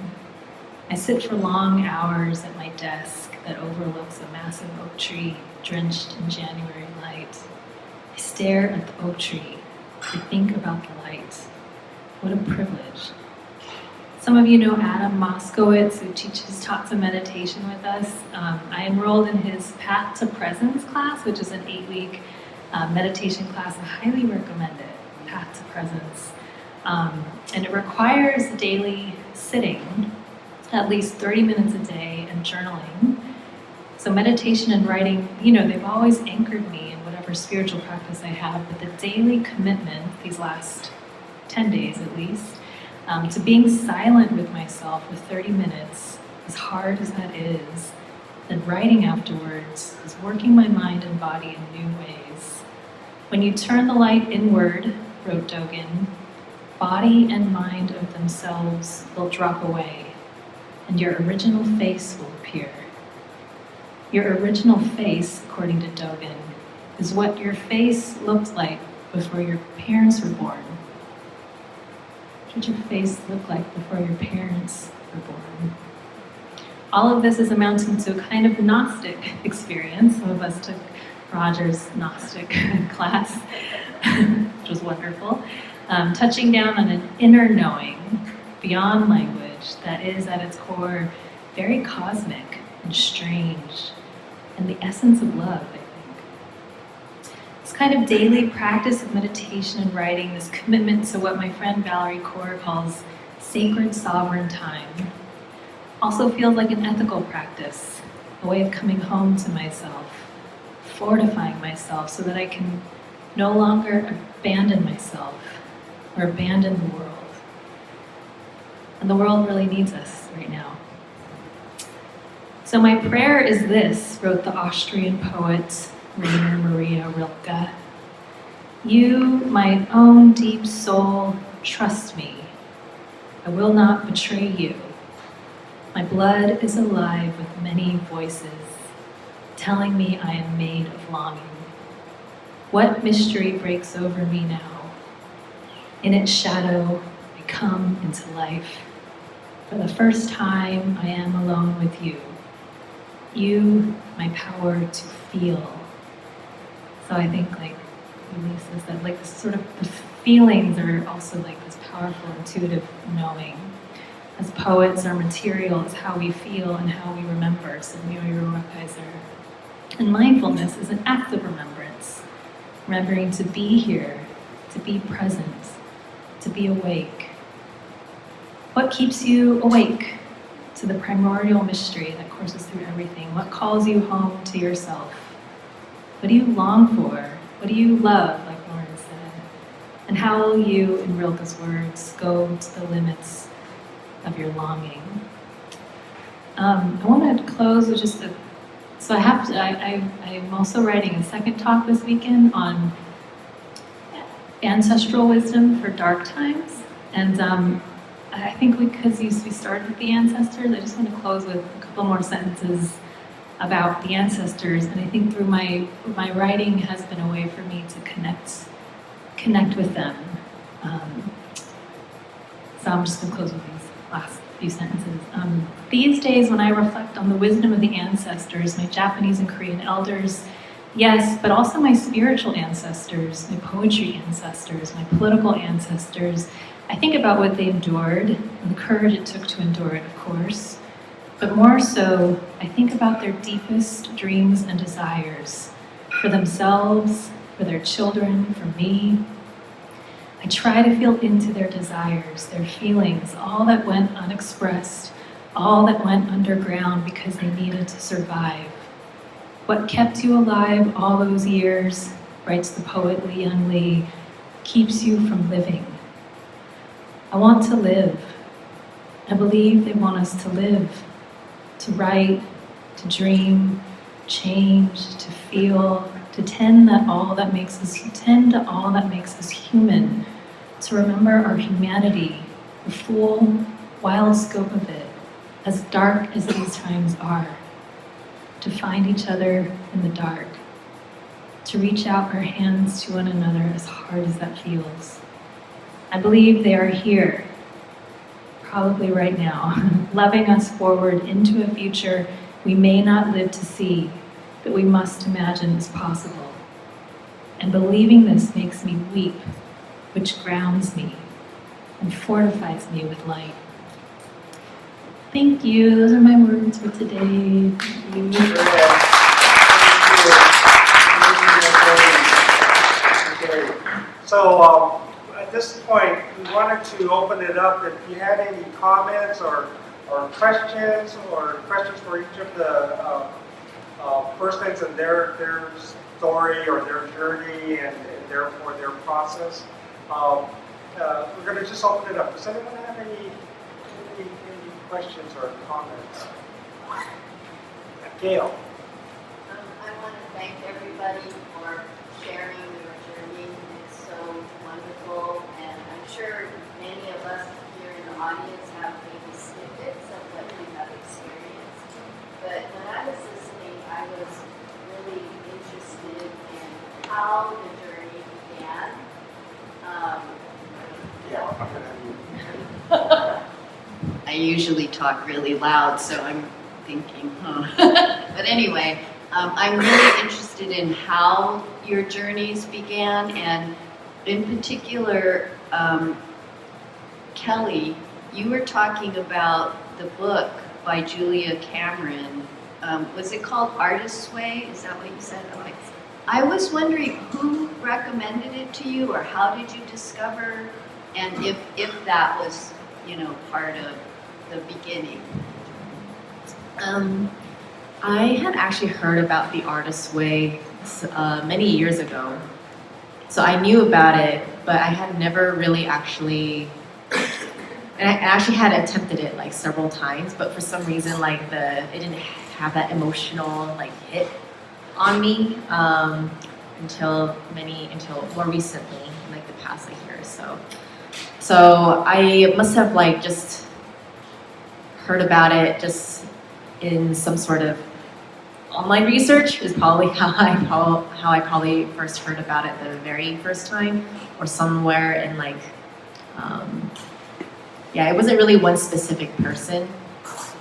I sit for long hours at my desk that overlooks a massive oak tree drenched in January light. I stare at the oak tree. I think about the light. What a privilege. Some of you know Adam Moskowitz, who taught some meditation with us. I enrolled in his Path to Presence class, which is an 8-week meditation class. I highly recommend it, Path to Presence. And it requires daily sitting, at least 30 minutes a day, and journaling. So meditation and writing, they've always anchored me in whatever spiritual practice I have, but the daily commitment, these last 10 days at least, to being silent with myself for 30 minutes, as hard as that is, and writing afterwards, is working my mind and body in new ways. When you turn the light inward, wrote Dogen, body and mind of themselves will drop away, and your original face will appear. Your original face, according to Dogen, is what your face looked like before your parents were born. What did your face look like before your parents were born? All of this is amounting to a kind of Gnostic experience. Some of us took Roger's Gnostic class, which was wonderful. Touching down on an inner knowing beyond language that is at its core very cosmic and strange, and the essence of love, I think. This kind of daily practice of meditation and writing, this commitment to what my friend Valerie Kaur calls sacred sovereign time, also feels like an ethical practice, a way of coming home to myself, fortifying myself so that I can no longer abandon myself or abandon the world. And the world really needs us right now. So my prayer is this, wrote the Austrian poet Rainer Maria Rilke. You, my own deep soul, trust me. I will not betray you. My blood is alive with many voices, telling me I am made of longing. What mystery breaks over me now? In its shadow, I come into life. For the first time, I am alone with you. You, my power to feel. So I think like Lisa said, like this sort of the feelings are also like this powerful intuitive knowing. As poets, our material is how we feel and how we remember. So and mindfulness is an act of remembrance. Remembering to be here, to be present, to be awake. What keeps you awake to the primordial mystery that courses through everything? What calls you home to yourself? What do you long for? What do you love, like Lauren said? And how will you, in Rilke's words, go to the limits of your longing? I want to close with just a, so I'm also writing a second talk this weekend on ancestral wisdom for dark times. And I think because we started with the ancestors, I just want to close with a couple more sentences about the ancestors. And I think through my writing has been a way for me to connect with them. So I'm just going to close with these last few sentences. These days when I reflect on the wisdom of the ancestors, my Japanese and Korean elders, yes, but also my spiritual ancestors, my poetry ancestors, my political ancestors, I think about what they endured and the courage it took to endure it, of course. But more so, I think about their deepest dreams and desires for themselves, for their children, for me. I try to feel into their desires, their feelings, all that went unexpressed, all that went underground because they needed to survive. What kept you alive all those years, writes the poet Leon Lee, keeps you from living. I want to live. I believe they want us to live, to write, to dream, change, to feel, to tend to all that makes us human, to remember our humanity, the full, wild scope of it, as dark as these times are, to find each other in the dark, to reach out our hands to one another as hard as that feels. I believe they are here, probably right now, loving us forward into a future we may not live to see, but we must imagine is possible. And believing this makes me weep, which grounds me and fortifies me with light. Thank you. Those are my words for today. Thank you. So at this point, we wanted to open it up. If you had any comments or questions for each of the persons and their story or their journey and therefore their process, we're going to just open it up. Does anyone have any questions or comments? Gail. I want to thank everybody for sharing your journey. It's so wonderful, and I'm sure many of us here in the audience have maybe snippets of what you have experienced. But when I was listening, I was really interested in how the journey began. I usually talk really loud, so I'm thinking, But anyway, I'm really interested in how your journeys began, and in particular, Kelly, you were talking about the book by Julia Cameron. Was it called Artist's Way? Is that what you said? Okay. I was wondering who recommended it to you, or how did you discover, and if that was, part of the beginning. I had actually heard about the Artist's Way many years ago. So I knew about it, but I had never really actually, and I actually had attempted it like several times, but for some reason it didn't have that emotional hit on me until more recently, in the past year or so. So I must have just heard about it just in some sort of online research is probably how I probably first heard about it the very first time, or somewhere in like, yeah, it wasn't really one specific person.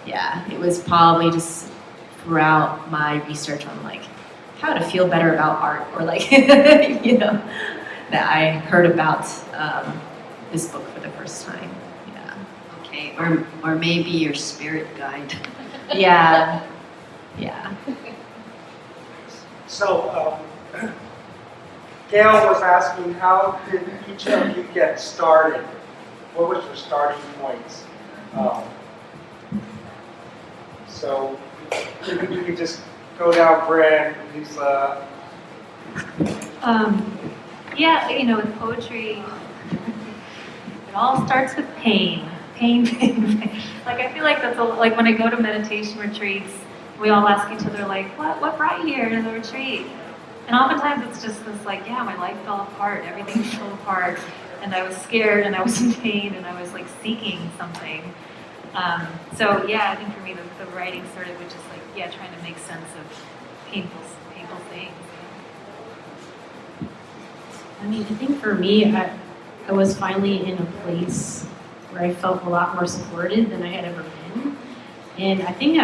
Yeah, it was probably just throughout my research on like how to feel better about art, or like, you know, that I heard about this book for the first time. Yeah. Okay, or maybe your spirit guide. Yeah. Yeah. So, Gail was asking, how did each of you get started? What was your starting points? So, maybe you could just go down, Brad, Lisa. Yeah, you know, with poetry, it all starts with pain. Pain. Like, I feel like that's like when I go to meditation retreats, we all ask each other, like, what brought you here to the retreat? And oftentimes it's just this, like, yeah, my life fell apart, everything fell apart, and I was scared, and I was in pain, and I was, like, seeking something. So, yeah, I think for me, the writing started with just, like, yeah, trying to make sense of painful things. I mean, I think for me, I was finally in a place where I felt a lot more supported than I had ever been. And I think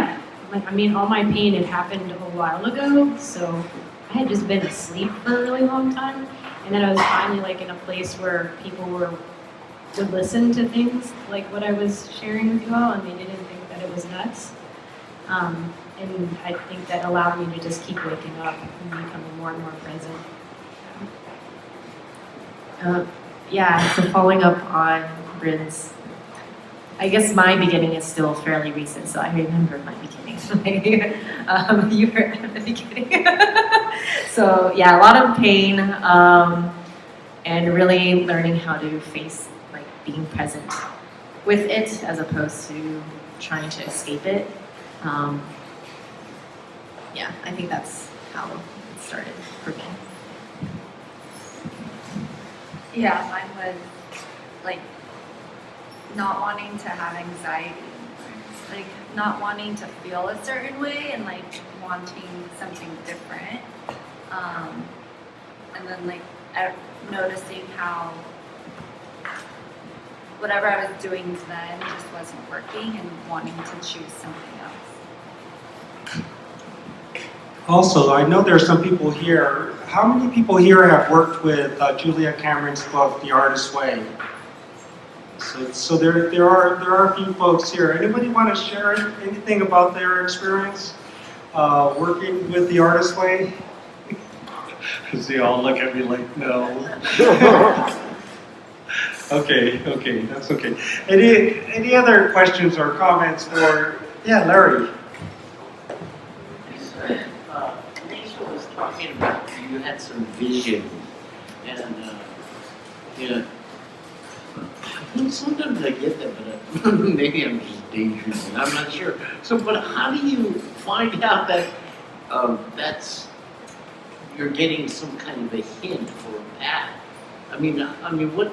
all my pain had happened a while ago, so I had just been asleep for a really long time. And then I was finally like in a place where people would listen to things like what I was sharing with you all, and they didn't think that it was nuts. And I think that allowed me to just keep waking up and becoming more and more present. Yeah, so following up on Bryn's, I guess my beginning is still fairly recent, so I remember my beginning. You were at the beginning. So yeah, a lot of pain, and really learning how to face like being present with it as opposed to trying to escape it. Yeah, I think that's how it started for me. Yeah, mine was like not wanting to have anxiety, like not wanting to feel a certain way and like wanting something different. And then like noticing how whatever I was doing then just wasn't working and wanting to choose something else. Also, I know there are some people here. How many people here have worked with Julia Cameron's book, The Artist's Way? So there are a few folks here. Anybody want to share anything about their experience working with The Artist's Way? Because they all look at me like, no. Okay, that's okay. Any other questions or comments for, yeah, Larry? Lisa was talking about you had some vision, and sometimes I get that, but maybe I'm just daydreaming. I'm not sure. So, but how do you find out that you're getting some kind of a hint for a path? I mean, what?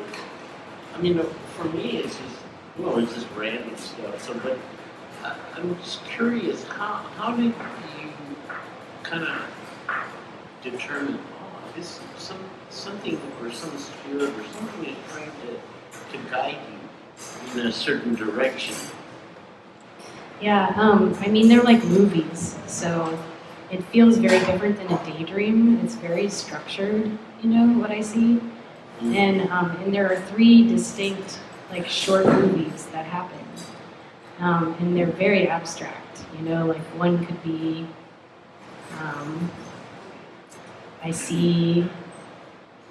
I mean, for me, it's just random stuff. So, but I'm just curious, how did you kind of determine, this something or some spirit or something is trying to guide you in a certain direction? Yeah, I mean, they're like movies, so it feels very different than a daydream. It's very structured, what I see. And there are 3 distinct, like, short movies that happen. And they're very abstract, like one could be, I see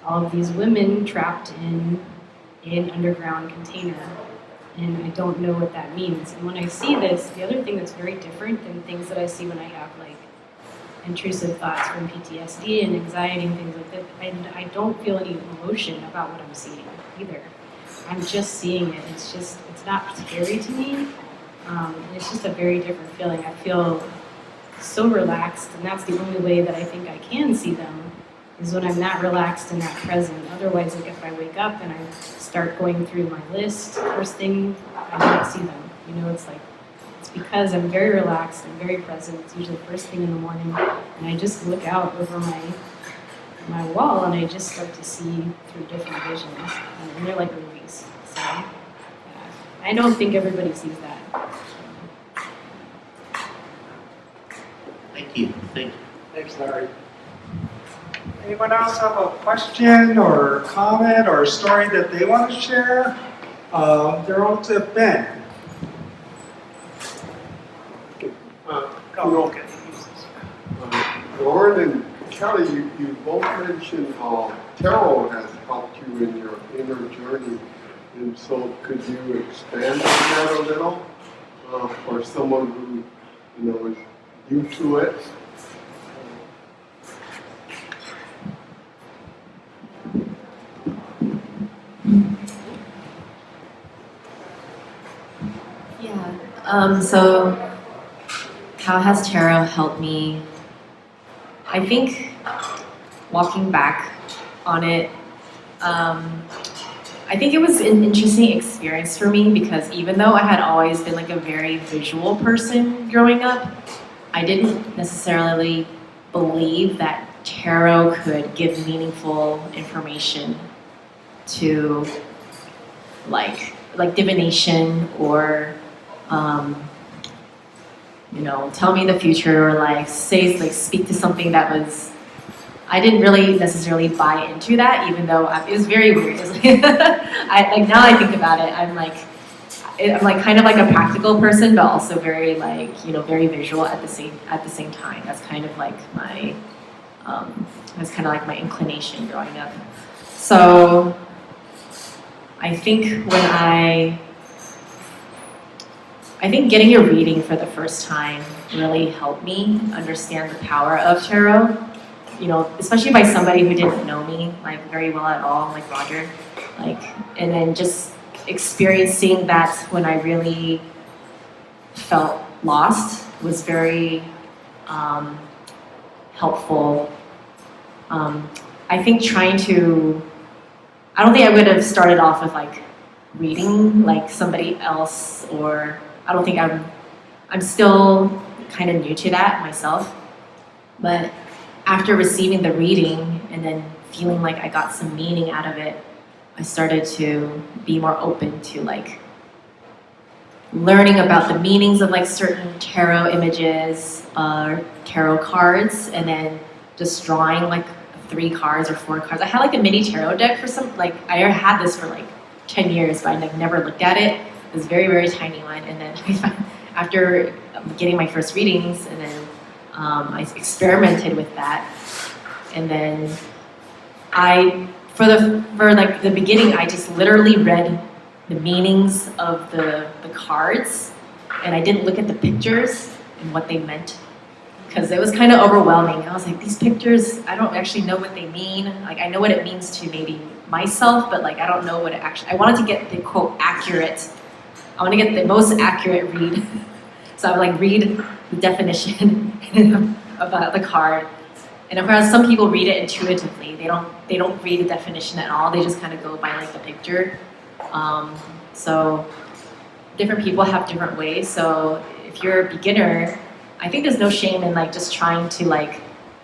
all of these women trapped in an underground container, and I don't know what that means. And when I see this, the other thing that's very different than things that I see when I have like intrusive thoughts from PTSD and anxiety and things like that, and I don't feel any emotion about what I'm seeing either. I'm just seeing it. It's not scary to me. It's just a very different feeling. I feel so relaxed, and that's the only way that I think I can see them, is when I'm not relaxed and not present. Otherwise, like if I wake up and I start going through my list, first thing, I can't see them. It's It's because I'm very relaxed, I'm very present. It's usually first thing in the morning, and I just look out over my wall and I just start to see through different visions, and they're like movies. So I don't think everybody sees that. Thank you, thank you. Thanks, Larry. Anyone else have a question or comment or a story that they want to share? They're all to Ben. Okay. Lauren and Kelly, you both mentioned how tarot has helped you in your inner journey. And so could you expand on that a little for someone who is new to it? Yeah. So how has tarot helped me? I think walking back on it, I think it was an interesting experience for me because even though I had always been like a very visual person growing up, I didn't necessarily believe that tarot could give meaningful information to like divination or tell me the future or speak to something that was. I didn't really necessarily buy into that, even though it was very weird. It was now I think about it, I'm kind of like a practical person, but also very very visual at the same time. That's kind of like my inclination growing up. So I think I think getting a reading for the first time really helped me understand the power of tarot. Especially by somebody who didn't know me very well at all, like Roger. And then just experiencing that when I really felt lost was very helpful. I think I don't think I would have started off with reading somebody else, or I don't think I'm still kind of new to that myself. But after receiving the reading and then feeling like I got some meaning out of it, I started to be more open to learning about the meanings of certain tarot images, tarot cards, and then just drawing 3 cards or 4 cards. I had a mini tarot deck for I had this for 10 years, but I never looked at it. It was a very, very tiny one. And then after getting my first readings, and then I experimented with that, and then for the beginning, I just literally read the meanings of the cards, and I didn't look at the pictures and what they meant, because it was kind of overwhelming. I was like, these pictures, I don't actually know what they mean. I know what it means to maybe myself, but I don't know what it actually. I wanted to get the quote accurate. I want to get the most accurate read. So I would read the definition about the card. And of course, some people read it intuitively. They don't read the definition at all. They just kind of go by the picture. So different people have different ways. So if you're a beginner, I think there's no shame in just trying to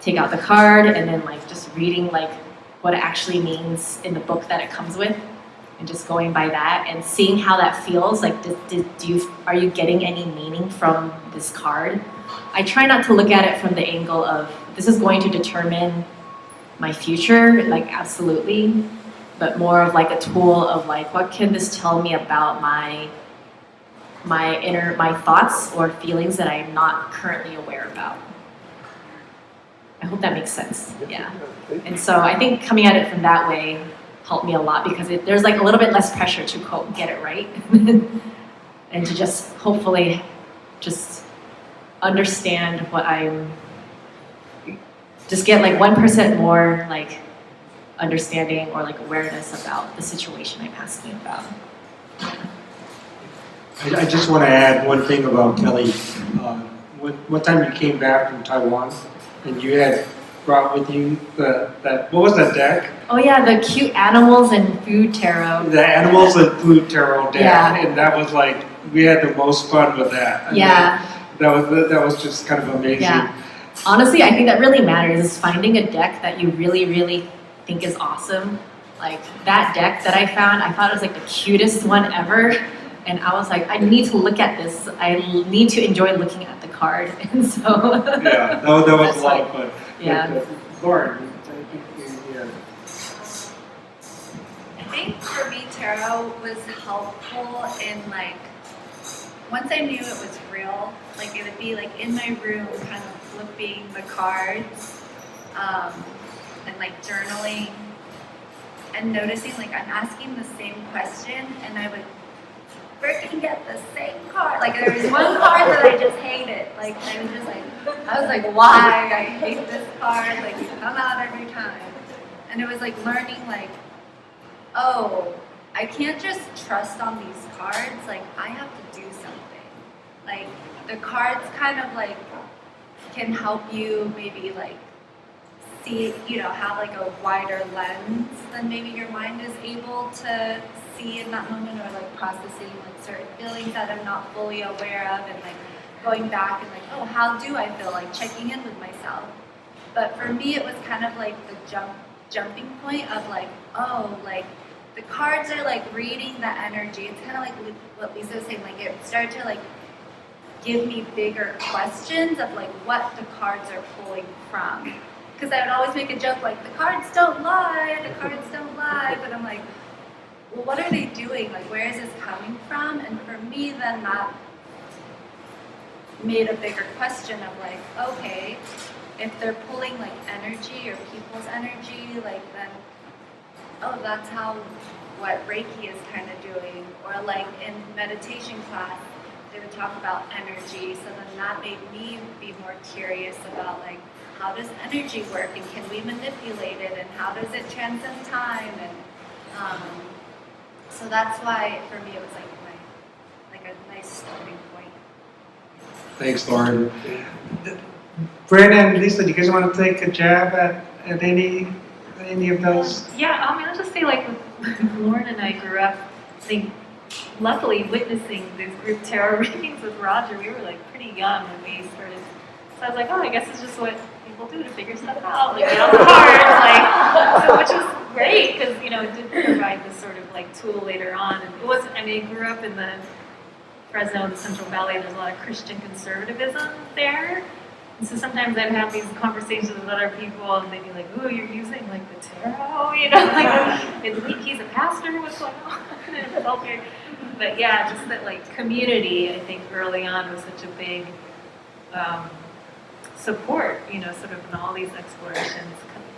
take out the card and then just reading what it actually means in the book that it comes with, and just going by that and seeing how that feels. Are you getting any meaning from this card? I try not to look at it from the angle of this is going to determine my future, absolutely, but more of a tool of what can this tell me about my thoughts or feelings that I'm not currently aware about. I hope that makes sense. Yeah. And so I think coming at it from that way helped me a lot, because there's a little bit less pressure to quote get it right and to just hopefully just understand what I'm just get 1% more understanding or awareness about the situation I'm asking about. I just want to add one thing about Kelly. One time you came back from Taiwan and you had brought with you what was that deck? Oh yeah, the cute animals and food tarot. The animals and food tarot deck. Yeah. And that was we had the most fun with that. I mean, Yeah. that was just kind of amazing. Yeah. Honestly, I think that really matters is finding a deck that you really, really think is awesome. Like that deck that I found, I thought it was like the cutest one ever. And I was like, I need to look at this. I need to enjoy looking at the card. And so Yeah, that was That's a lot of like- fun. yeah. But, Lauren, yeah. I think for me, tarot was helpful in like, once I knew it was real, like it would be like in my room kind of flipping the cards and like journaling and noticing like I'm asking the same question and I would freaking get the same card. Like there was one card that I just hated. Like I was like, why? I hate this card. Like you come out every time. And it was like learning like, oh, I can't just trust on these cards. Like I have to do something. Like the cards kind of like can help you maybe like see, you know, have like a wider lens than maybe your mind is able to see in that moment, or like processing like certain feelings that I'm not fully aware of, and like going back and like, oh, how do I feel? Like checking in with myself. But for me, it was kind of like the jumping point of like, oh, like the cards are like reading the energy. It's kind of like what Lisa was saying, like it started to like give me bigger questions of like what the cards are pulling from. Because I would always make a joke like, the cards don't lie, the cards don't lie. But I'm like, well, what are they doing? Like, where is this coming from? And for me, then that made a bigger question of like, okay, if they're pulling like energy or people's energy, like then, oh, that's how what Reiki is kind of doing. Or like in meditation class, they would talk about energy. So then that made me be more curious about like, how does energy work and can we manipulate it and how does it transcend time? And so that's why for me it was like a nice starting point. Thanks, Lauren. Brandon and Lisa, do you guys want to take a jab at any of those? Yeah, I mean, I'll just say like with Lauren and I grew up, I think, luckily witnessing these group tarot readings with Roger. We were like pretty young when we started. So I was like, oh, I guess it's just what people do to figure stuff out, like get on the cards, like, so which was great because you know it did provide this sort of like tool later on. And it wasn't. I mean, I grew up in the Fresno, the Central Valley. There's a lot of Christian conservatism there, and so sometimes I'd have these conversations with other people, and they'd be like, "Ooh, you're using like the tarot, you know, like is he's a pastor? What's going on?" And it felt weird. But yeah, just that like community. I think early on was such a big. Support, you know, sort of in all these explorations,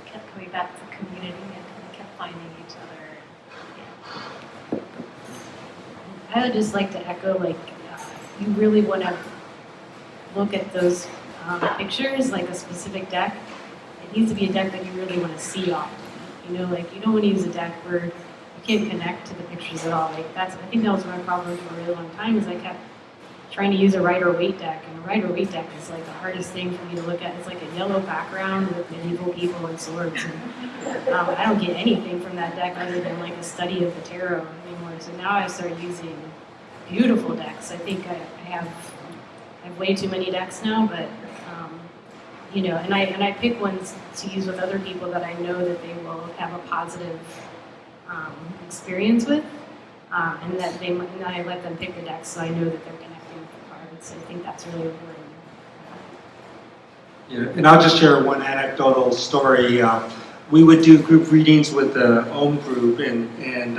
kept coming back to community and kept finding each other. Yeah. I would just like to echo, like, you really want to look at those pictures, like a specific deck. It needs to be a deck that you really want to see often. You know, like, you don't want to use a deck where you can't connect to the pictures at all. Like, I think that was my problem for a really long time, is I kept trying to use a Rider-Waite deck, and a Rider-Waite deck is like the hardest thing for me to look at. It's like a yellow background with medieval people and swords, and I don't get anything from that deck other than like a study of the tarot anymore. So now I start using beautiful decks. I think I have way too many decks now, but you know, and I pick ones to use with other people that I know that they will have a positive experience with, and that and I let them pick the decks so I know that they're connecting with the cards. I think that's really important. Yeah, and I'll just share one anecdotal story. We would do group readings with the Om group, and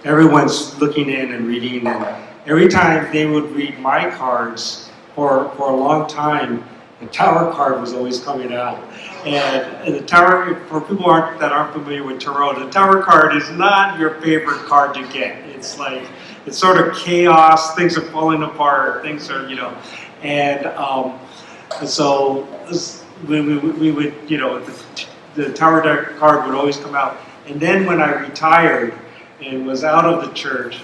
everyone's looking in and reading, and every time they would read my cards for a long time, the Tower card was always coming out. And the Tower, for people that aren't familiar with tarot, the Tower card is not your favorite card to get. It's like, it's sort of chaos, things are falling apart, things are, you know, and so we would, you know, the Tower deck card would always come out. And then when I retired and was out of the church,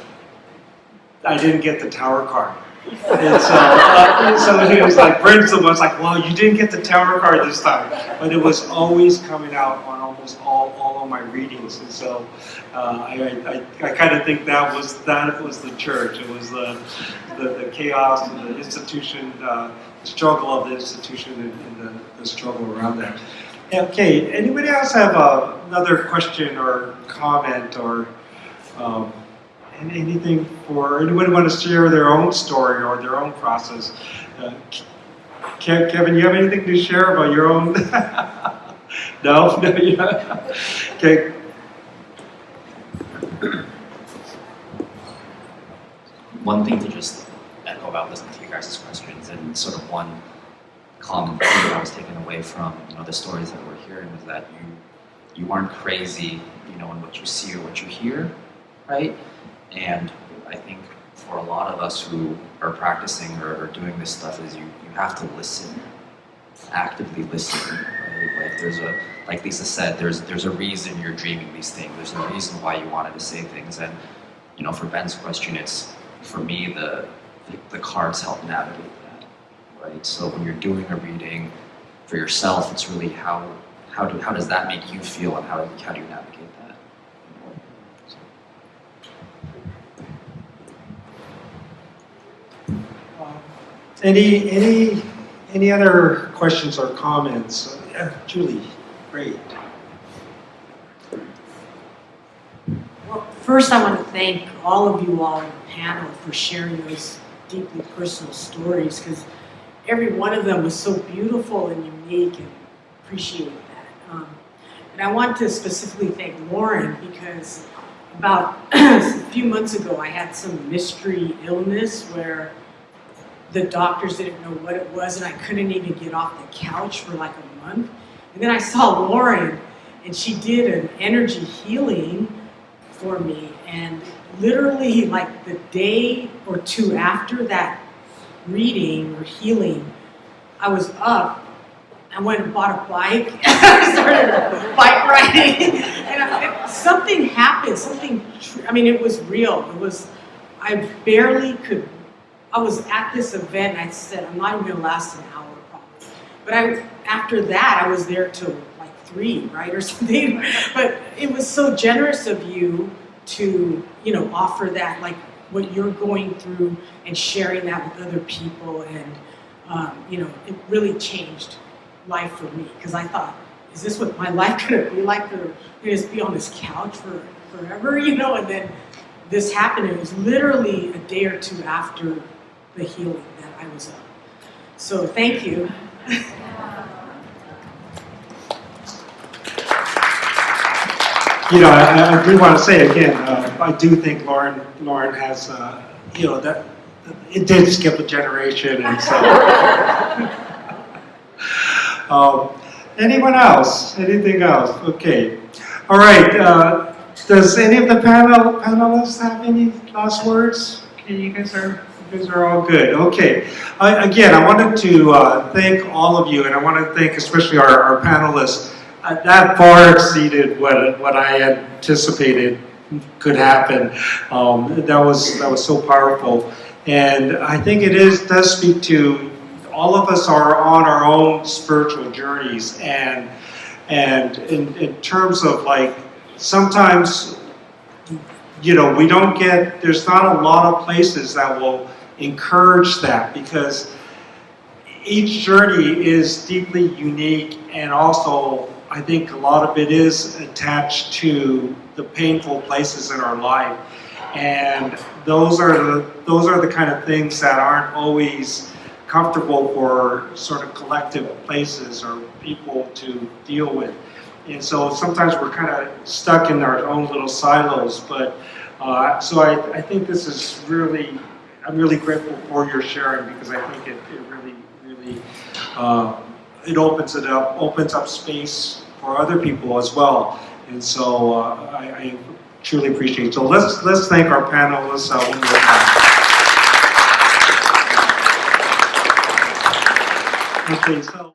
I didn't get the Tower card. And so he was like, brings them. I was like, well, you didn't get the tarot card this time. But it was always coming out on almost all of my readings. And so I kind of think that was the church. It was the chaos and the institution, the struggle of the institution and the struggle around that. Okay, anybody else have another question or comment or anything for anybody want to share their own story or their own process? Kevin, you have anything to share about your own? No, yeah. Okay. One thing to just echo about listening to you guys' questions, and sort of one common thing that I was taking away from the stories that we're hearing was that you aren't crazy, in what you see or what you hear, right? And I think for a lot of us who are practicing or doing this stuff is you have to listen, actively listen, right? Like Lisa said, there's a reason you're dreaming these things. There's a reason why you wanted to say things. And for Ben's question, it's for me the cards help navigate that, right? So when you're doing a reading for yourself, it's really how does that make you feel, and how do you navigate that? Any other questions or comments? Julie, great. Well, first I want to thank all of you all on the panel for sharing those deeply personal stories, because every one of them was so beautiful and unique, and appreciate that. And I want to specifically thank Lauren, because about a few months ago I had some mystery illness where the doctors didn't know what it was, and I couldn't even get off the couch for like a month. And then I saw Lauren, and she did an energy healing for me, and literally like the day or two after that reading or healing, I was up, I went and bought a bike, I started bike riding, and something happened, it was real. I barely could. I was at this event, and I said, I'm not even gonna last an hour probably. But after that, I was there till like 3, right, or something. But it was so generous of you to, offer that, like what you're going through, and sharing that with other people. And, it really changed life for me, because I thought, is this what my life gonna be like? To just be on this couch for forever, And then this happened. It was literally a day or two after the healing that I was up. So thank you. I do want to say again, I do think Lauren has, that it did skip a generation, and so. Anyone else? Anything else? Okay. All right. Does any of the panelists have any last words? Okay, you guys are all good. Okay. Again, I wanted to thank all of you, and I want to thank especially our panelists. That far exceeded what I anticipated could happen. That was so powerful, and I think it does speak to all of us are on our own spiritual journeys, and in terms of like sometimes we don't get, there's not a lot of places that will encourage that, because each journey is deeply unique, and also I think a lot of it is attached to the painful places in our life, and those are the kind of things that aren't always comfortable for sort of collective places or people to deal with. And so sometimes we're kind of stuck in our own little silos, but so I think this is really, I'm really grateful for your sharing, because I think it really it opens up space for other people as well. And so I truly appreciate it. So let's thank our panelists one more time. Okay, so.